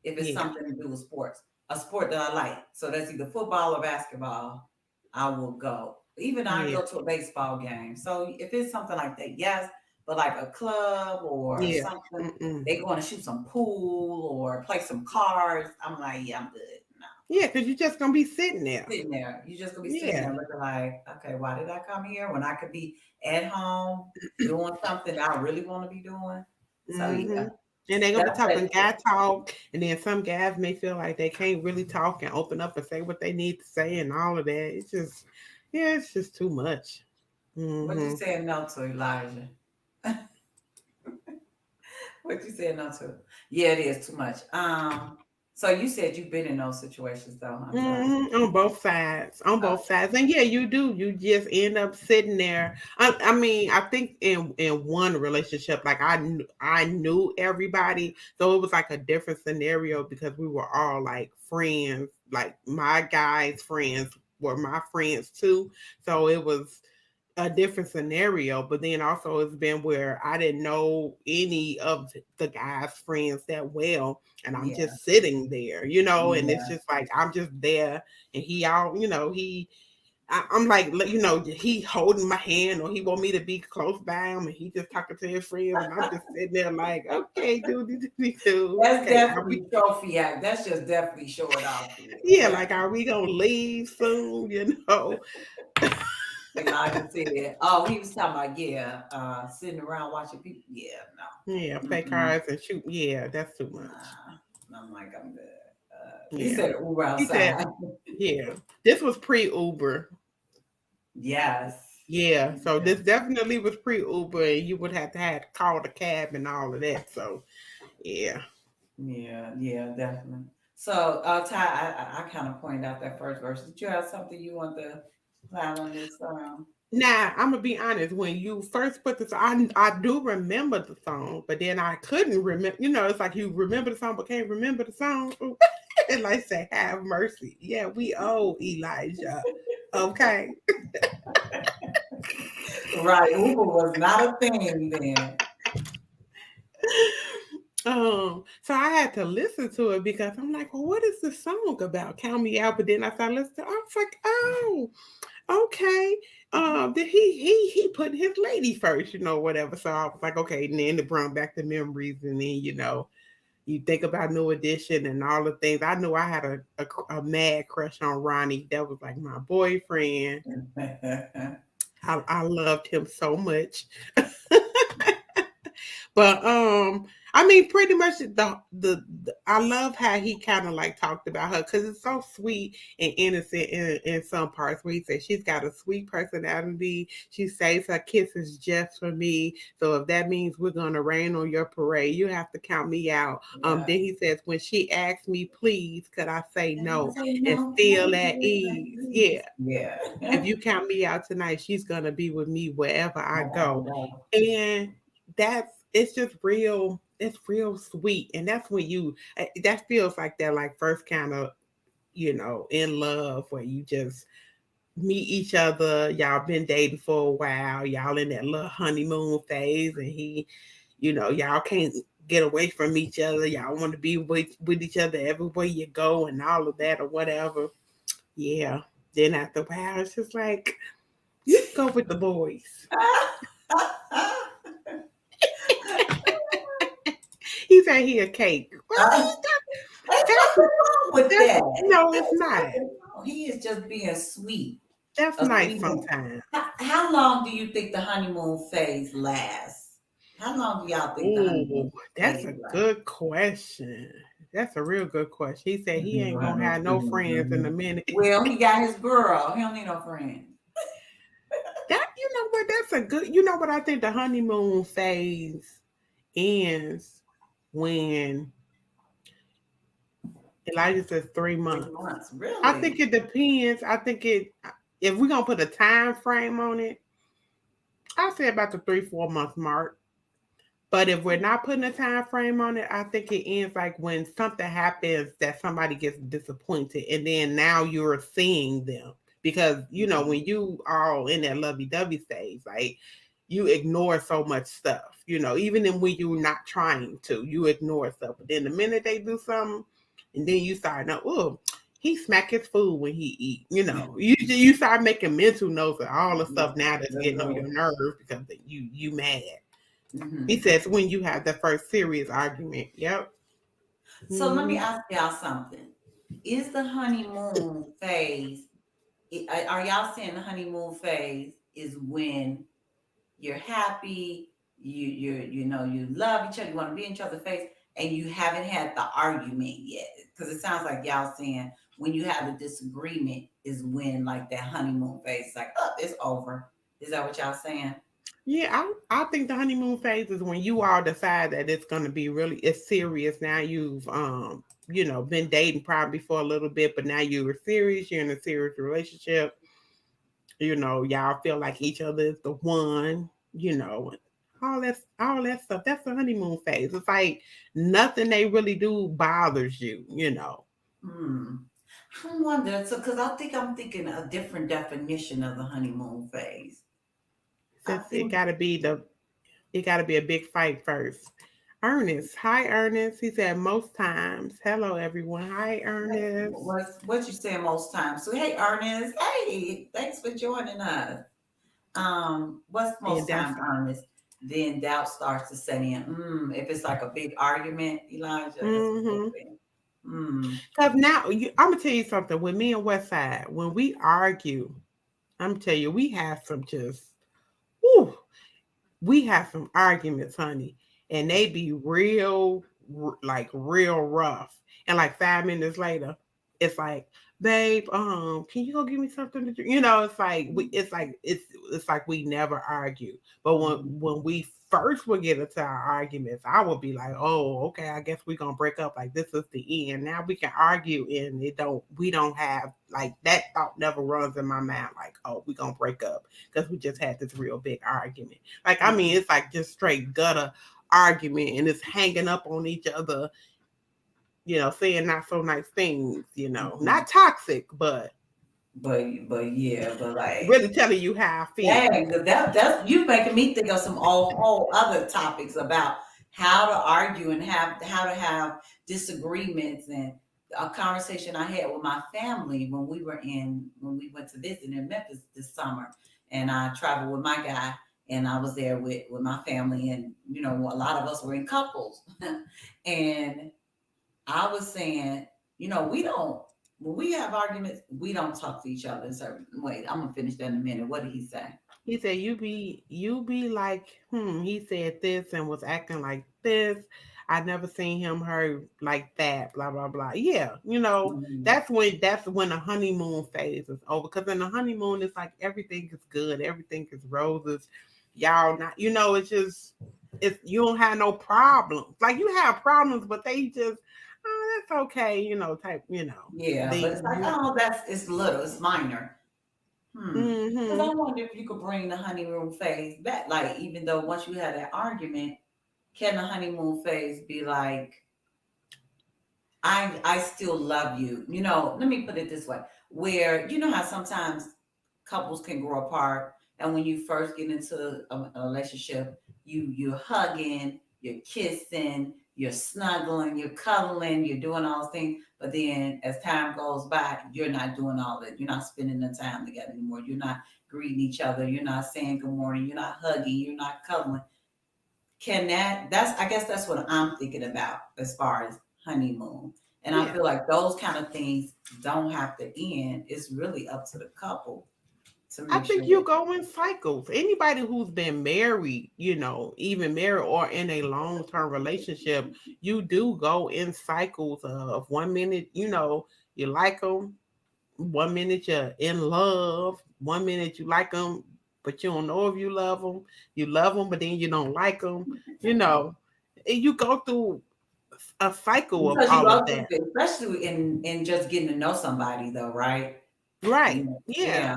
[SPEAKER 1] if it's
[SPEAKER 2] Yeah.
[SPEAKER 1] something to do with sports, a sport that I like. So that's either football or basketball. I will go. Even I
[SPEAKER 2] Yeah.
[SPEAKER 1] go to a baseball game. So if it's something like that, yes. But like a club or
[SPEAKER 2] Yeah.
[SPEAKER 1] something,
[SPEAKER 2] Mm-mm.
[SPEAKER 1] they going to shoot some pool or play some cards. I'm like, yeah, I'm good. No,
[SPEAKER 2] Yeah, because you're just gonna be sitting there.
[SPEAKER 1] sitting there. You just gonna be sitting
[SPEAKER 2] Yeah.
[SPEAKER 1] there looking like, okay, why did I come here when I could be at home doing something I really want to be doing? So
[SPEAKER 2] Hmm.
[SPEAKER 1] yeah,
[SPEAKER 2] And they're gonna be
[SPEAKER 1] that's
[SPEAKER 2] talking
[SPEAKER 1] that.
[SPEAKER 2] guy talk, and then some guys may feel like they can't really talk and open up and say what they need to say and all of that. It's just, yeah, it's just too much.
[SPEAKER 1] What you
[SPEAKER 2] Hmm.
[SPEAKER 1] saying no to, Elijah? What you said no to? Yeah, it is too much. So you said you've been in those situations though, huh, Ty?
[SPEAKER 2] On both sides, and yeah, you do. You just end up sitting there. I mean, I think in one relationship, like I knew everybody, so it was like a different scenario because we were all like friends. Like my guys' friends were my friends too, so it was a different scenario. But then also it's been where I didn't know any of the guys' friends that well, and I'm
[SPEAKER 1] Yeah,
[SPEAKER 2] just sitting there, and it's
[SPEAKER 1] yeah.
[SPEAKER 2] just like I'm just there, and he out, I'm like, he holding my hand or he want me to be close by him, and he just talking to his friends, and I'm just sitting there like, okay, dude,
[SPEAKER 1] That's
[SPEAKER 2] okay, are we?
[SPEAKER 1] definitely trophy act. That's just definitely show it off.
[SPEAKER 2] Yeah,
[SPEAKER 1] Yeah.
[SPEAKER 2] like, are we gonna leave soon?
[SPEAKER 1] Elijah said, oh, he was talking about, yeah, sitting around watching people. Yeah,
[SPEAKER 2] Yeah,
[SPEAKER 1] no.
[SPEAKER 2] play
[SPEAKER 1] Mm-mm,
[SPEAKER 2] cards and shoot. Yeah, that's too much.
[SPEAKER 1] nah. I'm like, I'm good. He
[SPEAKER 2] Yeah.
[SPEAKER 1] said Uber
[SPEAKER 2] He said,
[SPEAKER 1] outside.
[SPEAKER 2] yeah. This was pre Uber.
[SPEAKER 1] Yes.
[SPEAKER 2] Yeah. So
[SPEAKER 1] Yeah.
[SPEAKER 2] this definitely was pre Uber, and you would have to call the cab and all of that. So yeah.
[SPEAKER 1] Yeah, yeah, definitely. So, Ty, I kind of pointed out that first verse. Did you have something you want to cloud on this?
[SPEAKER 2] Now I'm gonna be honest. When you first put this, I do remember the song, but then I couldn't remember. It's like you remember the song but can't remember the song. And like say, have mercy. Yeah, we owe Elijah. Okay.
[SPEAKER 1] Right, Uber was not a thing then.
[SPEAKER 2] So I had to listen to it because I'm like, well, what is this song about? Count me out. But then I started listening. I was like, oh, okay. Then he put his lady first, whatever. So I was like, okay. And then it brought back the memories, and then you think about New Edition and all the things. I knew I had a mad crush on Ronnie. That was like my boyfriend. I loved him so much. But I mean, pretty much the I love how he kind of like talked about her because it's so sweet and innocent in some parts where he said she's got a sweet personality. She saves her kisses just for me. So if that means we're gonna rain on your parade, you have to count me out.
[SPEAKER 1] Yeah.
[SPEAKER 2] Then he says when she asks me, please, could I say
[SPEAKER 1] And I
[SPEAKER 2] no
[SPEAKER 1] say
[SPEAKER 2] and
[SPEAKER 1] no,
[SPEAKER 2] feel
[SPEAKER 1] no,
[SPEAKER 2] at
[SPEAKER 1] no,
[SPEAKER 2] ease?
[SPEAKER 1] please.
[SPEAKER 2] Yeah.
[SPEAKER 1] Yeah.
[SPEAKER 2] If you count me out tonight, she's gonna be with me wherever I
[SPEAKER 1] I
[SPEAKER 2] go.
[SPEAKER 1] know.
[SPEAKER 2] And it's just real, it's real sweet. And that's when that feels like that like first kind of, in love where you just meet each other, y'all been dating for a while, y'all in that little honeymoon phase, and y'all can't get away from each other, y'all want to be with each other everywhere you go and all of that or whatever. Yeah. Then after a while, it's just like, you go with the boys. He said he a cake. Well,
[SPEAKER 1] Ain't
[SPEAKER 2] that's
[SPEAKER 1] nothing wrong with
[SPEAKER 2] that's
[SPEAKER 1] that.
[SPEAKER 2] no, it's
[SPEAKER 1] There's
[SPEAKER 2] not.
[SPEAKER 1] nothing wrong. He is just being sweet.
[SPEAKER 2] That's
[SPEAKER 1] So
[SPEAKER 2] nice
[SPEAKER 1] you know,
[SPEAKER 2] sometimes.
[SPEAKER 1] how long do you think the honeymoon phase lasts? How long do y'all think the
[SPEAKER 2] Oh,
[SPEAKER 1] honeymoon
[SPEAKER 2] that's
[SPEAKER 1] phase
[SPEAKER 2] a
[SPEAKER 1] lasts?
[SPEAKER 2] good question. That's a real good question. He said he ain't gonna have no friends in a minute.
[SPEAKER 1] Well, he got his girl. He don't need no friends.
[SPEAKER 2] That you know what? That's a good. You know what? I think the honeymoon phase ends when Elijah says 3 months.
[SPEAKER 1] 3 months,
[SPEAKER 2] I think
[SPEAKER 1] really?
[SPEAKER 2] it depends. I think it. If we're gonna put a time frame on it, I say about the 3 4 month mark. But if we're not putting a time frame on it, I think it ends like when something happens that somebody gets disappointed, and then now you're seeing them because
[SPEAKER 1] Mhm.
[SPEAKER 2] when you all in that lovey-dovey stage, like you ignore so much stuff. Even when you're not trying to, you ignore stuff. But then the minute they do something, and then you start know, oh, he smack his food when he eat. You start making mental notes of all the stuff now that's getting on your nerves because you mad. He
[SPEAKER 1] Mhm.
[SPEAKER 2] says when you have the first serious argument. Yep.
[SPEAKER 1] So let me
[SPEAKER 2] Hmm.
[SPEAKER 1] ask y'all something. Is the honeymoon phase, are y'all saying the honeymoon phase is when you're happy, you love each other, you want to be in each other's face, and you haven't had the argument yet? Because it sounds like y'all saying when you have a disagreement is when like that honeymoon phase is like, oh, it's over. Is that what y'all saying?
[SPEAKER 2] Yeah, I think the honeymoon phase is when you all decide that it's gonna be really it's serious. Now you've been dating probably for a little bit, but now you're serious, you're in a serious relationship, y'all feel like each other is the one, all that stuff. That's the honeymoon phase. It's like nothing they really do bothers you.
[SPEAKER 1] Hmm. I wonder. So, because I think I'm thinking a different definition of the honeymoon phase. I
[SPEAKER 2] Since it
[SPEAKER 1] think
[SPEAKER 2] gotta be a big fight first. Ernest. Hi, Ernest. He said most times. Hello, everyone. Hi, Ernest.
[SPEAKER 1] what you say most times. So, hey, Ernest. Hey, thanks for joining us. What's
[SPEAKER 2] And
[SPEAKER 1] most
[SPEAKER 2] that's
[SPEAKER 1] times, Ernest? Then doubt starts to set in. If it's like a big argument, Elijah, that's what you're
[SPEAKER 2] mm-hmm.
[SPEAKER 1] saying. Mm,
[SPEAKER 2] Because now I'm gonna tell you something. With me and West Side, when we argue, I'm gonna tell you, we have some just whew, we have some arguments, honey, and they be like real rough. And like 5 minutes later, it's like, babe, can you go give me something to drink? It's like it's like we never argue. But when
[SPEAKER 1] mhm,
[SPEAKER 2] when we first would get into our arguments, I would be like, oh, okay, I guess we're gonna break up. Like this is the end. Now we can argue, and we don't have like that thought never runs in my mind. Like, oh, we gonna break up because we just had this real big argument. Like, I mean,
[SPEAKER 1] mhm,
[SPEAKER 2] it's like just straight gutter argument and it's hanging up on each other, saying not so nice things,
[SPEAKER 1] mhm.
[SPEAKER 2] not toxic, but
[SPEAKER 1] But yeah, but like.
[SPEAKER 2] really telling you how I feel.
[SPEAKER 1] Dang, that's you making me think of some whole other topics about how to argue and how to have disagreements, and a conversation I had with my family when we went to visit in Memphis this summer, and I traveled with my guy, and I was there with my family, and a lot of us were in couples, and I was saying, we don't when we have arguments, we don't talk to each other in certain ways. I'm gonna finish that in a minute. What did he say?
[SPEAKER 2] He said, you be like, he said this and was acting like this. I never seen him hurt like that, blah, blah, blah. Yeah,
[SPEAKER 1] Mhm.
[SPEAKER 2] that's when the honeymoon phase is over. Because in the honeymoon, it's like everything is good, everything is roses. Y'all not, it's you don't have no problems. Like you have problems, but they just, oh, that's okay, type,
[SPEAKER 1] Yeah, but
[SPEAKER 2] they
[SPEAKER 1] it's like,
[SPEAKER 2] you
[SPEAKER 1] oh, it's little, it's minor. Because
[SPEAKER 2] mm-hmm.
[SPEAKER 1] I wonder if you could bring the honeymoon phase back. Like, even though once you had that argument, can the honeymoon phase be like, I still love you. Let me put it this way, where you know how sometimes couples can grow apart, and when you first get into a relationship, you're hugging, you're kissing, you're snuggling, you're cuddling, you're doing all those things. But then as time goes by, you're not doing all that. You're not spending the time together anymore. You're not greeting each other. You're not saying good morning. You're not hugging. You're not cuddling. Can that's I guess that's what I'm thinking about as far as honeymoon. And I
[SPEAKER 2] Yeah.
[SPEAKER 1] feel like those kind of things don't have to end. It's really up to the couple. to
[SPEAKER 2] I
[SPEAKER 1] make
[SPEAKER 2] think
[SPEAKER 1] sure.
[SPEAKER 2] you go in cycles. Anybody who's been married, even married or in a long term relationship, you do go in cycles of 1 minute, you like them, 1 minute you're in love, 1 minute you like them, but you don't know if you love them. You love them, but then you don't like them. You know, and you go through a cycle of
[SPEAKER 1] Because you
[SPEAKER 2] all of
[SPEAKER 1] go through,
[SPEAKER 2] that.
[SPEAKER 1] especially in just getting to know somebody, though, right?
[SPEAKER 2] Right?
[SPEAKER 1] You
[SPEAKER 2] Yeah.
[SPEAKER 1] yeah,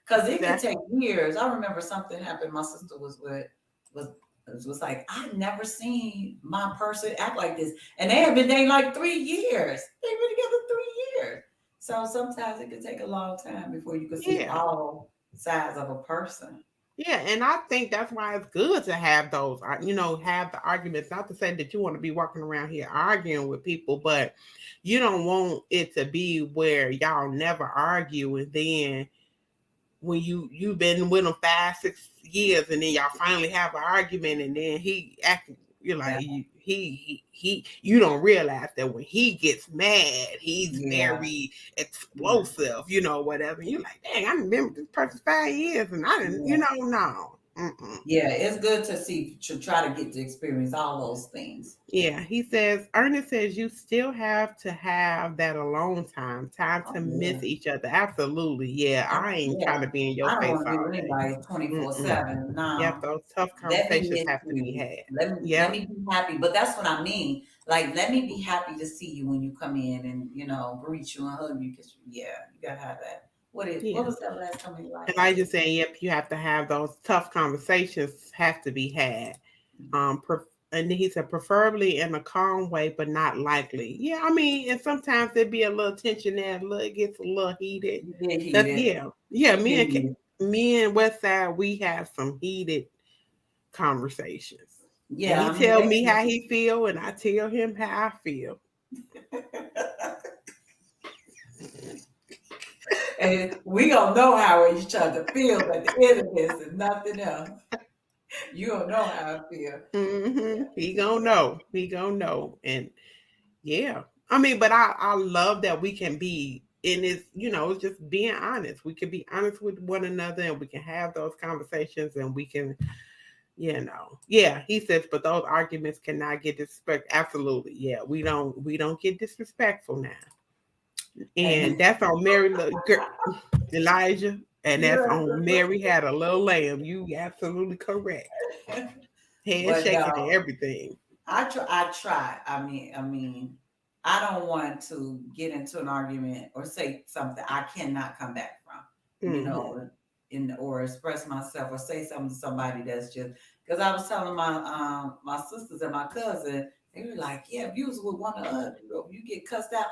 [SPEAKER 1] because it could
[SPEAKER 2] That's
[SPEAKER 1] take years. I remember something happened. My sister was was like, I've never seen my person act like this, and they have been dating like 3 years. They've been together 3 years. So sometimes it could take a long time before you can see
[SPEAKER 2] yeah.
[SPEAKER 1] all sides of a person.
[SPEAKER 2] Yeah, and I think that's why it's good to have those, have the arguments. Not to say that you want to be walking around here arguing with people, but you don't want it to be where y'all never argue, and then when you've been with him 5 6 years, and then y'all finally have an argument, and then he acting, you're
[SPEAKER 1] Yeah,
[SPEAKER 2] like you don't realize that when he gets mad, he's
[SPEAKER 1] yeah,
[SPEAKER 2] very
[SPEAKER 1] yeah,
[SPEAKER 2] explosive, whatever. You're like, dang, I remember this person 5 years, and I didn't,
[SPEAKER 1] yeah.
[SPEAKER 2] no. Mm-mm.
[SPEAKER 1] Yeah, it's good to see to try to get to experience all those things.
[SPEAKER 2] Yeah, he says, Ernest says you still have to have that alone time
[SPEAKER 1] Oh
[SPEAKER 2] to miss
[SPEAKER 1] yeah.
[SPEAKER 2] each other. Absolutely. Yeah, I ain't
[SPEAKER 1] Yeah,
[SPEAKER 2] trying to be in your
[SPEAKER 1] I don't
[SPEAKER 2] face
[SPEAKER 1] want to be
[SPEAKER 2] all
[SPEAKER 1] with
[SPEAKER 2] day.
[SPEAKER 1] anybody 24
[SPEAKER 2] Mm-mm.
[SPEAKER 1] 7.
[SPEAKER 2] Yep,
[SPEAKER 1] No,
[SPEAKER 2] those tough
[SPEAKER 1] let me
[SPEAKER 2] conversations
[SPEAKER 1] miss
[SPEAKER 2] have to be
[SPEAKER 1] you.
[SPEAKER 2] had.
[SPEAKER 1] Let
[SPEAKER 2] Yep.
[SPEAKER 1] me be happy. But that's what I mean. Like, let me be happy to see you when you come in and greet you and hug you. Cause yeah, you gotta have that. What
[SPEAKER 2] Yeah.
[SPEAKER 1] was that last time you like?
[SPEAKER 2] And I just saying, yep, you have to have those tough conversations have to be had. And he said, preferably in a calm way, but not likely. Yeah, I mean, and sometimes there'd be a little tension there, it gets a little heated.
[SPEAKER 1] You did heat
[SPEAKER 2] That's
[SPEAKER 1] it.
[SPEAKER 2] yeah.
[SPEAKER 1] You did heat it.
[SPEAKER 2] Me and Westside, we have some heated conversations, and
[SPEAKER 1] Yeah,
[SPEAKER 2] he
[SPEAKER 1] I mean
[SPEAKER 2] tell
[SPEAKER 1] they
[SPEAKER 2] me
[SPEAKER 1] can.
[SPEAKER 2] how he feel, and I tell him how I feel.
[SPEAKER 1] And we gonna know how each other feels at the end of this and nothing else. You don't know how I feel.
[SPEAKER 2] He gonna know. He gonna know, and yeah. I mean, but I love that we can be in this, just being honest. We can be honest with one another, and we can have those conversations, and we can, yeah. He says, but those arguments cannot get disrespect. Absolutely, yeah. We don't get disrespectful now, and
[SPEAKER 1] And
[SPEAKER 2] that's on Mary Elijah, and that's on
[SPEAKER 1] you
[SPEAKER 2] Mary Had a Little Lamb. You absolutely correct. Head
[SPEAKER 1] but
[SPEAKER 2] shaking and
[SPEAKER 1] no,
[SPEAKER 2] everything.
[SPEAKER 1] I try. I mean, I don't want to get into an argument or say something I cannot come back from, you
[SPEAKER 2] Hmm.
[SPEAKER 1] know, or express myself or say something to somebody that's just because I was telling my sisters and my cousin, they were like, yeah, if you was with one of us, you get cussed out.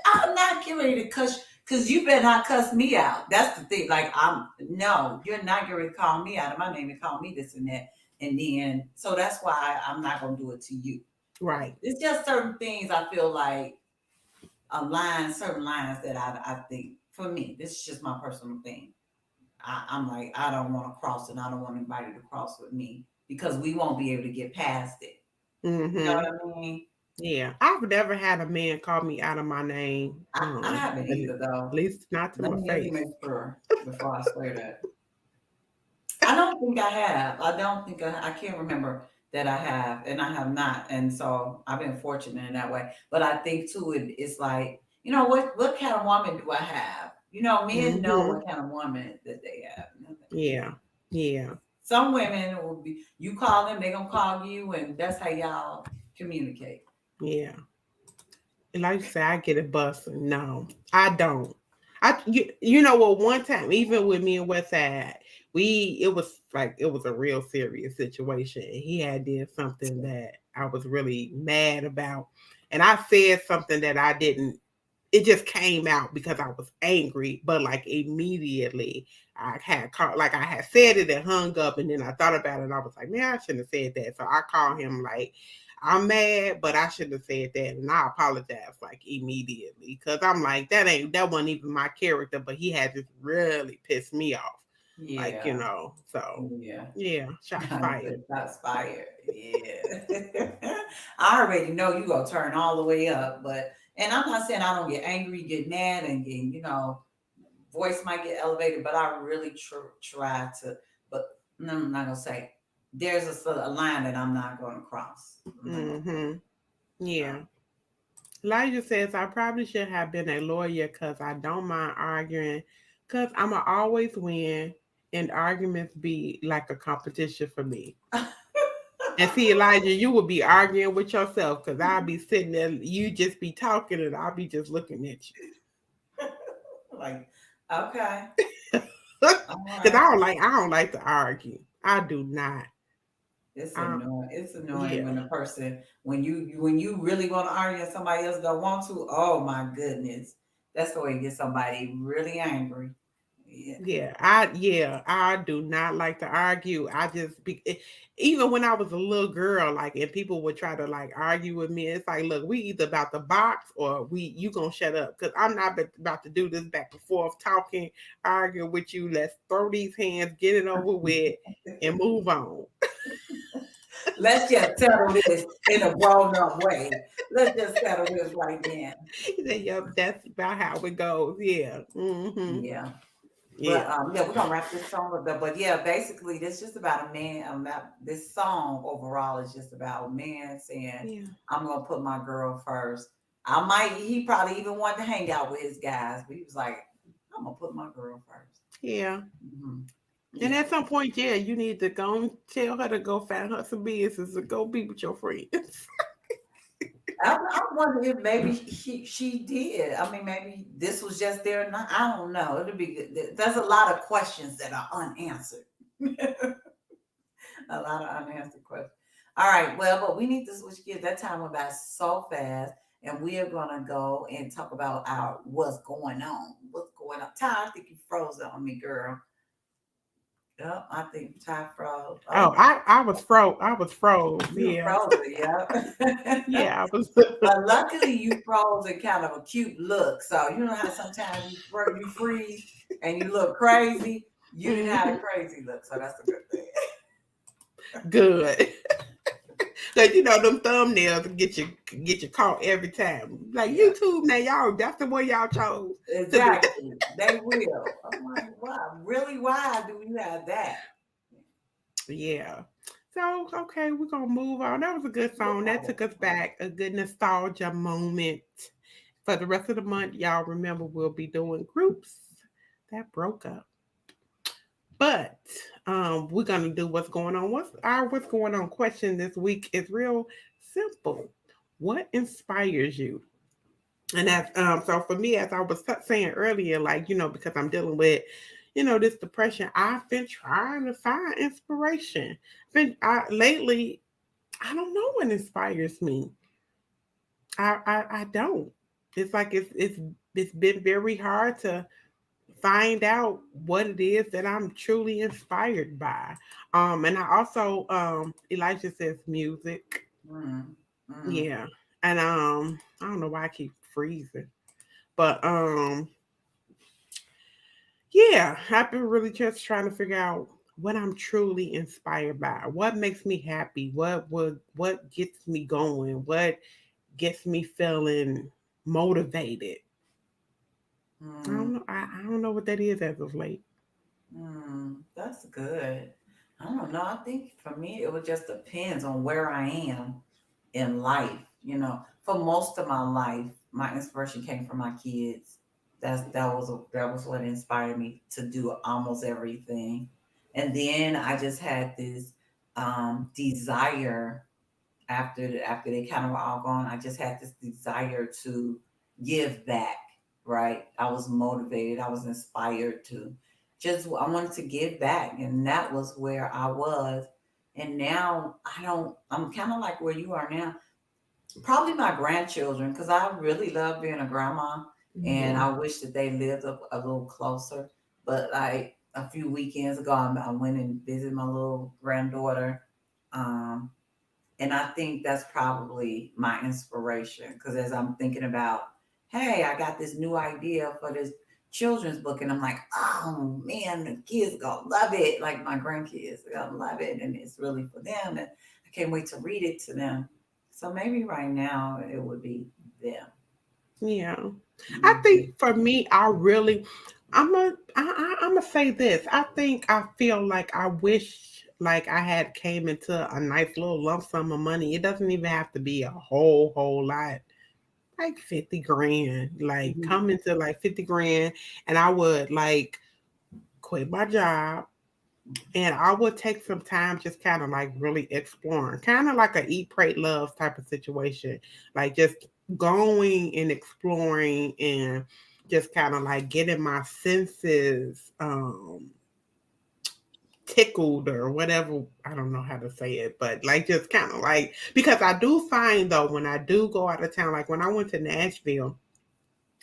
[SPEAKER 1] I'm not getting ready to cuss because you better not cuss me out. That's the thing. Like no, you're not going to call me out of my name and call me this and that. And then so that's why I'm not gonna do it to you.
[SPEAKER 2] Right.
[SPEAKER 1] It's just certain things I feel like certain lines that I think for me, this is just my personal thing. I'm like, I don't want to cross and I don't want anybody to cross with me because we won't be able to get past it. You know
[SPEAKER 2] Hmm.
[SPEAKER 1] what I mean?
[SPEAKER 2] Yeah, I've never had a man call me out of my name.
[SPEAKER 1] I haven't
[SPEAKER 2] At
[SPEAKER 1] either though.
[SPEAKER 2] least not to my
[SPEAKER 1] Let me
[SPEAKER 2] face.
[SPEAKER 1] make sure before I say that. I don't think I have. I don't think I can't remember that I have, and I have not. And so I've been fortunate in that way. But I think too, it's like, what kind of woman do I have? Men know
[SPEAKER 2] Hmm.
[SPEAKER 1] what kind of woman that they have.
[SPEAKER 2] Yeah, yeah,
[SPEAKER 1] Some women will be, you call them, they gonna call you, and that's how y'all communicate.
[SPEAKER 2] yeah. And like you say, I get it busted. No, I don't. You know what? One time, even with me and Westside, it was a real serious situation. He had did something that I was really mad about, and I said something that I didn't. It just came out because I was angry, but like immediately I had said it and hung up, and then I thought about it and I was like, man, I shouldn't have said that. So I called him like, I'm mad, but I shouldn't have said that, and I apologize like immediately because I'm like, that wasn't even my character, but he had just really pissed me off, like
[SPEAKER 1] Yeah,
[SPEAKER 2] So
[SPEAKER 1] yeah.
[SPEAKER 2] yeah, shots
[SPEAKER 1] I
[SPEAKER 2] fired.
[SPEAKER 1] said shots fired. Yeah. I already know you gonna turn all the way up, and I'm not saying I don't get angry, get mad, and get, voice might get elevated, but I really try to. But no, I'm not gonna say. There's a line that I'm not going to cross. I'm not gonna cross.
[SPEAKER 2] Mm-hmm.
[SPEAKER 1] Uh,
[SPEAKER 2] Yeah. Elijah says I probably should have been a lawyer because I don't mind arguing because I'ma always win and arguments be like a competition for me. And see, Elijah, you would be arguing with yourself because I'll be sitting there, you just be talking and I'll be just looking at you.
[SPEAKER 1] like, okay, all
[SPEAKER 2] Because
[SPEAKER 1] right.
[SPEAKER 2] I don't like to argue. I do not.
[SPEAKER 1] It's
[SPEAKER 2] I,
[SPEAKER 1] annoying. It's annoying
[SPEAKER 2] yeah.
[SPEAKER 1] when a person when you really want to argue and somebody else don't want to. Oh my goodness, that's the way you get somebody really angry. Yeah.
[SPEAKER 2] I do not like to argue. Even when I was a little girl, like, and people would try to like argue with me, it's like, look, we either about to box or you gonna shut up because I'm not about to do this back and forth talking, arguing with you. Let's throw these hands, get it over with, and move on.
[SPEAKER 1] Let's just settle this in a grown up way. Let's just settle this right now.
[SPEAKER 2] Yep, that's about how it goes. Yeah. Mm-hmm.
[SPEAKER 1] Yeah. But
[SPEAKER 2] Yeah.
[SPEAKER 1] yeah, we're gonna wrap this song up. But yeah, basically, this just about a man. This song overall is just about a man saying,
[SPEAKER 2] Yeah.
[SPEAKER 1] "I'm gonna put my girl first." I might. He probably even wanted to hang out with his guys, but he was like, "I'm gonna put my girl first."
[SPEAKER 2] Yeah.
[SPEAKER 1] Hmm.
[SPEAKER 2] And
[SPEAKER 1] Yeah,
[SPEAKER 2] at some point, yeah, you need to go and tell her to go find her some business and go be with your friends.
[SPEAKER 1] I wonder if maybe she did. I mean, maybe this was just there. Not, I don't know. It'll be good. There's a lot of questions that are unanswered. A lot of unanswered questions. All right, well, but we need to switch gears. That time went by so fast, and we are gonna go and talk about our what's going on. What's going on? Ty, I think you froze on me, girl. Yep, I think Ty froze.
[SPEAKER 2] Oh,
[SPEAKER 1] Oh,
[SPEAKER 2] I was froze.
[SPEAKER 1] you
[SPEAKER 2] Yeah.
[SPEAKER 1] froze it, yeah.
[SPEAKER 2] Yeah, I was.
[SPEAKER 1] Luckily, you froze in kind of a cute look. So you know how sometimes you freeze and you look crazy. You didn't have a
[SPEAKER 2] Mhm.
[SPEAKER 1] crazy look, so that's a good thing.
[SPEAKER 2] Good. Cause you know them thumbnails get you caught every time. Like
[SPEAKER 1] Yeah.
[SPEAKER 2] YouTube now, y'all that's the way y'all chose to do.
[SPEAKER 1] Exactly. They will. I'm like, wow, really? Why do you have that?
[SPEAKER 2] Yeah. So okay, we're gonna move on. That was a good song. That took us back, a good nostalgia moment. For the rest of the month, y'all remember we'll be doing groups that broke up. But we're gonna do what's going on. What's going on question this week is real simple. What inspires you? And that's so for me, as I was saying earlier, like, because I'm dealing with, this depression, I've been trying to find inspiration. Lately, I don't know what inspires me. I don't. It's like it's been very hard to find out what it is that I'm truly inspired by. And I also Elijah says music.
[SPEAKER 1] Mm, mm.
[SPEAKER 2] Yeah. And I don't know why I keep freezing. But yeah, I've been really just trying to figure out what I'm truly inspired by. What makes me happy? What gets me going? What gets me feeling motivated?
[SPEAKER 1] Mm,
[SPEAKER 2] I don't know what that is as of late.
[SPEAKER 1] that's good. I don't know. I think for me, it would just depends on where I am in life. For most of my life, my inspiration came from my kids. That was what inspired me to do almost everything. And then I just had this desire after they kind of were all gone. I just had this desire to give back. Right, I was motivated. I was inspired to just. I wanted to give back, and that was where I was. And now I don't. I'm kind of like where you are now. Probably my grandchildren, because I really love being a grandma, and
[SPEAKER 2] Mhm.
[SPEAKER 1] I wish that they lived a little closer. But like a few weekends ago, I went and visited my little granddaughter. Um, and I think that's probably my inspiration because as I'm thinking about, hey, I got this new idea for this children's book, and I'm like, oh man, the kids gonna love it. Like my grandkids, they're gonna love it, and it's really for them. And I can't wait to read it to them. So maybe right now it would be them.
[SPEAKER 2] Yeah. I
[SPEAKER 1] Mhm.
[SPEAKER 2] think for me, I really I'm gonna say this. I feel like I wish like I had came into a nice little lump sum of money. It doesn't even have to be a whole lot. Like 50 grand. Like
[SPEAKER 1] Mhm.
[SPEAKER 2] come into like 50 grand and I would like quit my job and I would take some time just kind of like really exploring, kind of like a eat, pray, love type of situation. Like just going and exploring and just kind of like getting my senses tickled or whatever. I don't know how to say it, but like just kind of like, because I do find though, when I do go out of town, like when I went to Nashville,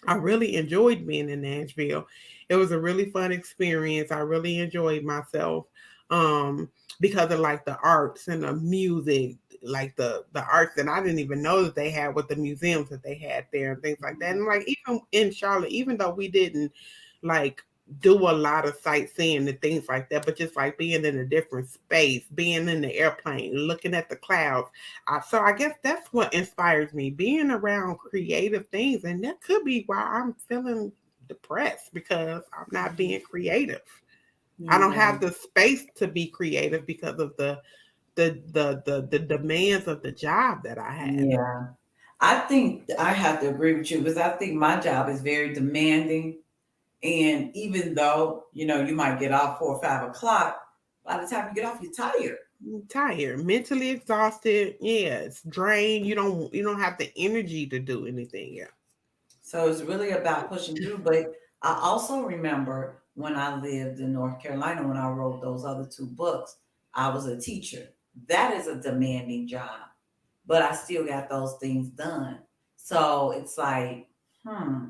[SPEAKER 2] I really enjoyed being in Nashville. It was a really fun experience. I really enjoyed myself um, because of like the arts and the music, like the arts that I didn't even know that they had with the museums that they had there and things like that. And like even in Charlotte, even though we didn't like do a lot of sightseeing and things like that, but just like being in a different space, being in the airplane, looking at the clouds, so I guess that's what inspires me, being around creative things, and that could be why I'm feeling depressed because I'm not being creative. I don't
[SPEAKER 1] Yeah.
[SPEAKER 2] have the space to be creative because of the demands of the job that I have.
[SPEAKER 1] Yeah. I think I have to agree with you because I think my job is very demanding. And even though, you might get off 4 or 5 o'clock, by the time you get off, you're tired.
[SPEAKER 2] I'm tired, mentally exhausted. Yeah, it's drained. You don't have the energy to do anything else.
[SPEAKER 1] So it's really about pushing through. But I also remember when I lived in North Carolina, when I wrote those other two books, I was a teacher. That is a demanding job, but I still got those things done. So it's like, hmm,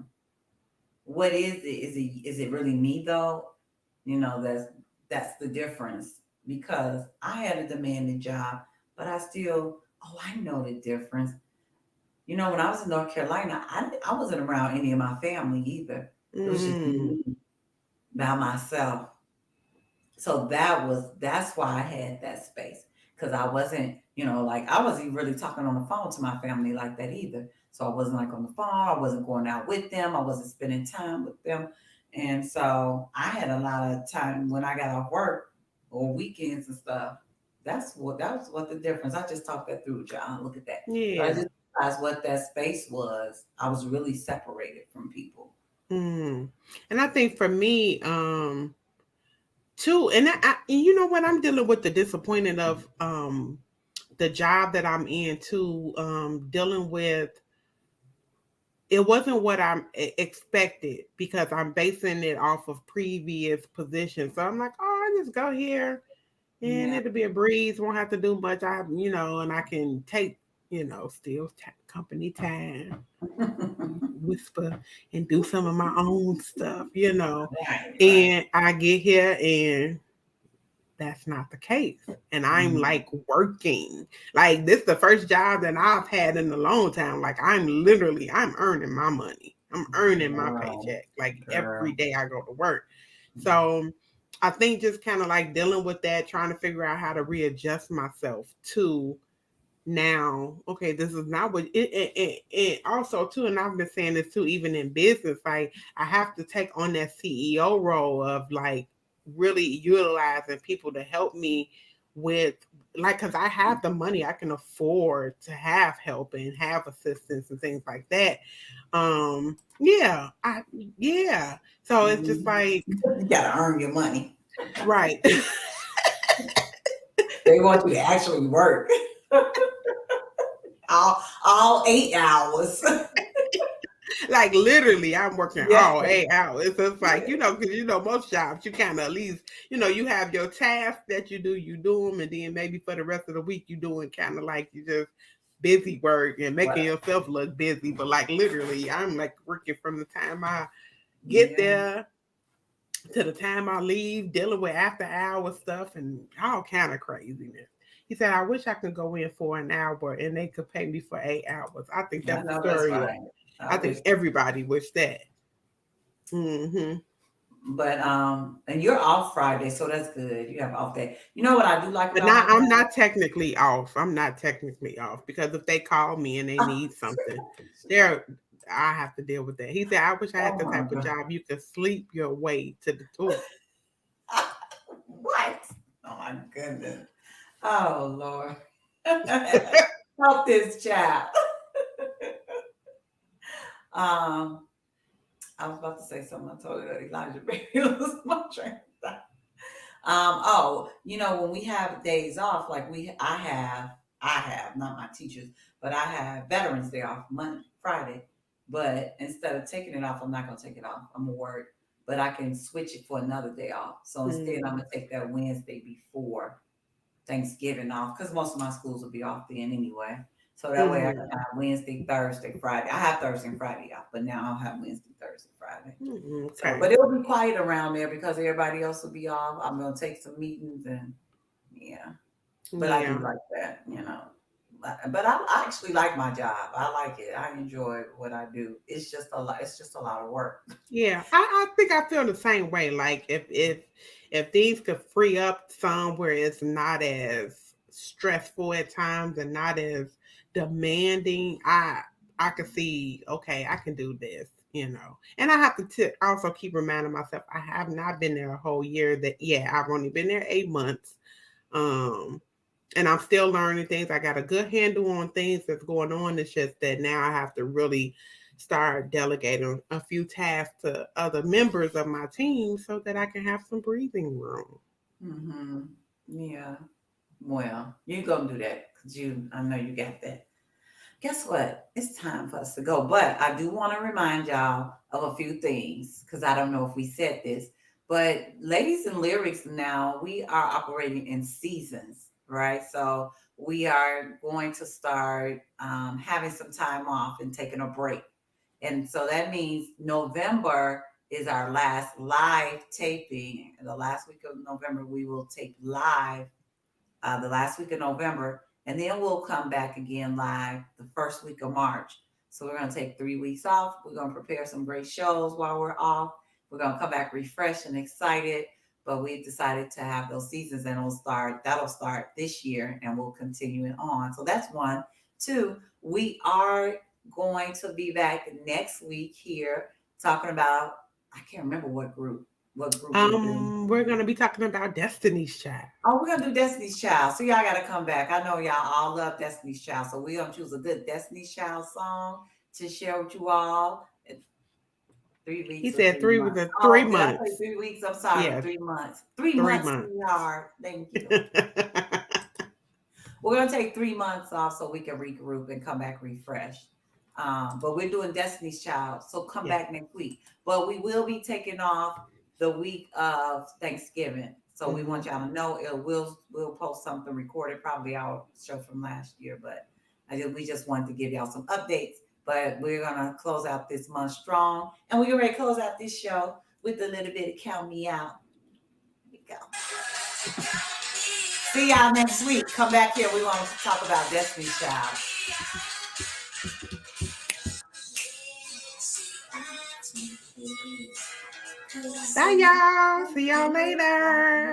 [SPEAKER 1] what is it? Is it really me though? That's the difference because I had a demanding job, but I still, oh, I know the difference. When I was in North Carolina, I wasn't around any of my family either. It was just
[SPEAKER 2] Mm,
[SPEAKER 1] me by myself. So that's why I had that space because I wasn't, like I wasn't really talking on the phone to my family like that either. So I wasn't like on the phone. I wasn't going out with them. I wasn't spending time with them, and so I had a lot of time when I got off work or weekends and stuff. That was what the difference. I just talked that through, John. Look at that. So I
[SPEAKER 2] yeah.
[SPEAKER 1] just realized what that space was. I was really separated from people.
[SPEAKER 2] Mm. And I think for me, too, and you know what, I'm dealing with the disappointment of the job that I'm in too, dealing with it wasn't what expected because I'm basing it off of previous positions. So I'm like, oh, I just go here and
[SPEAKER 1] Yeah.
[SPEAKER 2] it'll be a breeze. Won't have to do much. And I can take, still company time, whisper and do some of my own stuff.
[SPEAKER 1] Right. Right.
[SPEAKER 2] And I get here and that's not the case. And I'm
[SPEAKER 1] Mm.
[SPEAKER 2] like working. Like this is the first job that I've had in a long time. Like I'm earning my money. I'm earning my
[SPEAKER 1] Girl,
[SPEAKER 2] paycheck. Like every
[SPEAKER 1] girl.
[SPEAKER 2] day I go to work. So I think just kind of like dealing with that, trying to figure out how to readjust myself to now, okay, this is not what it also too, and I've been saying this too, even in business, like I have to take on that CEO role of like really utilizing people to help me with like because I have the money, I can afford to have help and have assistance and things like that. Yeah, yeah. So it's just
[SPEAKER 1] Mhm.
[SPEAKER 2] like
[SPEAKER 1] You gotta earn your money.
[SPEAKER 2] right.
[SPEAKER 1] They want you to actually work all 8 hours.
[SPEAKER 2] Like literally, I'm working
[SPEAKER 1] Yeah.
[SPEAKER 2] all 8 hours. So it's like, because most jobs you kind of at least, you have your tasks that you do them, and then maybe for the rest of the week you doing kind of like you just busy work and making
[SPEAKER 1] What?
[SPEAKER 2] yourself look busy. But like literally, I'm like working from the time I get
[SPEAKER 1] Yeah.
[SPEAKER 2] there to the time I leave, dealing with after hour stuff and all kind of craziness. He said, I wish I could go in for an hour and they could pay me for 8 hours. I think
[SPEAKER 1] I
[SPEAKER 2] that's the
[SPEAKER 1] know that's
[SPEAKER 2] story.
[SPEAKER 1] right. I
[SPEAKER 2] I
[SPEAKER 1] wish.
[SPEAKER 2] think everybody wish that. Hmm.
[SPEAKER 1] But and you're off Friday, so that's good. You have off day. You know what I do like
[SPEAKER 2] But
[SPEAKER 1] about
[SPEAKER 2] not,
[SPEAKER 1] my
[SPEAKER 2] I'm
[SPEAKER 1] job?
[SPEAKER 2] not technically off. I'm not technically off because if they call me and they need something, they're I have to deal with that. He said, I wish I had
[SPEAKER 1] Oh
[SPEAKER 2] the
[SPEAKER 1] my
[SPEAKER 2] type of
[SPEAKER 1] God.
[SPEAKER 2] job you could sleep your way to the tour.
[SPEAKER 1] What? Oh my goodness. Oh Lord. Help this child. Um, I was about to say something. I told you that Elijah baby was my train of thought. Oh, when we have days off, like I have, not my teachers, but I have Veterans Day off Monday, Friday. But instead of taking it off, I'm not gonna take it off. I'm gonna work, but I can switch it for another day off. So instead, I'm
[SPEAKER 2] Mm,
[SPEAKER 1] gonna take that Wednesday before Thanksgiving off because most of my schools will be off then anyway. So that way I can
[SPEAKER 2] mm,
[SPEAKER 1] have Wednesday, Thursday, Friday. I have Thursday and Friday off, but now I'll have Wednesday, Thursday, Friday. So,
[SPEAKER 2] okay.
[SPEAKER 1] but it'll be quiet around there because everybody else will be off. I'm gonna take some meetings and yeah. But I do
[SPEAKER 2] Yeah.
[SPEAKER 1] like that. But I actually like my job. I like it. I enjoy what I do. It's just a lot. It's just a lot of work.
[SPEAKER 2] Yeah. I think I feel the same way. Like if things could free up some where it's not as stressful at times and not as demanding, I could see, okay, I can do this. And I have to also keep reminding myself I have not been there a whole year. That yeah, I've only been there 8 months. Um and I'm still learning things. I got a good handle on things that's going on. It's just that now I have to really start delegating a few tasks to other members of my team so that I can have some breathing room.
[SPEAKER 1] Hmm. Yeah. Well, you gonna do that because I know you got that. Guess what? It's time for us to go. But I do want to remind y'all of a few things because I don't know if we said this. But ladies and lyrics now, we are operating in seasons, right? So we are going to start having some time off and taking a break. And so that means November is our last live taping. The last week of November, we will tape live the last week of November, and then we'll come back again live the first week of March. So we're going to take 3 weeks off. We're going to prepare some great shows while we're off. We're going to come back refreshed and excited. But we've decided to have those seasons, and that'll start this year, and we'll continue it on. So that's one. Two, we are going to be back next week here talking about, I can't remember what group we're doing.
[SPEAKER 2] We're gonna be talking about Destiny's Child.
[SPEAKER 1] Oh, we're gonna do Destiny's Child. So y'all gotta come back. I know y'all all love Destiny's Child. So we're gonna choose a good Destiny's Child song to share with you all in
[SPEAKER 2] He
[SPEAKER 1] 3 weeks or
[SPEAKER 2] said
[SPEAKER 1] 3 months.
[SPEAKER 2] the three
[SPEAKER 1] Oh, did I say
[SPEAKER 2] months.
[SPEAKER 1] 3 weeks? I'm sorry,
[SPEAKER 2] Yeah,
[SPEAKER 1] 3 months. Three
[SPEAKER 2] 3 months.
[SPEAKER 1] months, sweetheart. Thank you. We're gonna take 3 months off so we can regroup and come back refreshed. But we're doing Destiny's Child, so come
[SPEAKER 2] Yeah.
[SPEAKER 1] back next week. But we will be taking off the week of Thanksgiving, so we want
[SPEAKER 2] Mhm.
[SPEAKER 1] y'all to know we'll post something recorded, probably our show from last year. But we just wanted to give y'all some updates. But we're gonna close out this month strong, and we're ready to close out this show with a little bit of "Count Me Out." Here we go. See y'all next week. Come back here. We want to talk about Destiny's Child.
[SPEAKER 2] Bye, y'all. See y'all later.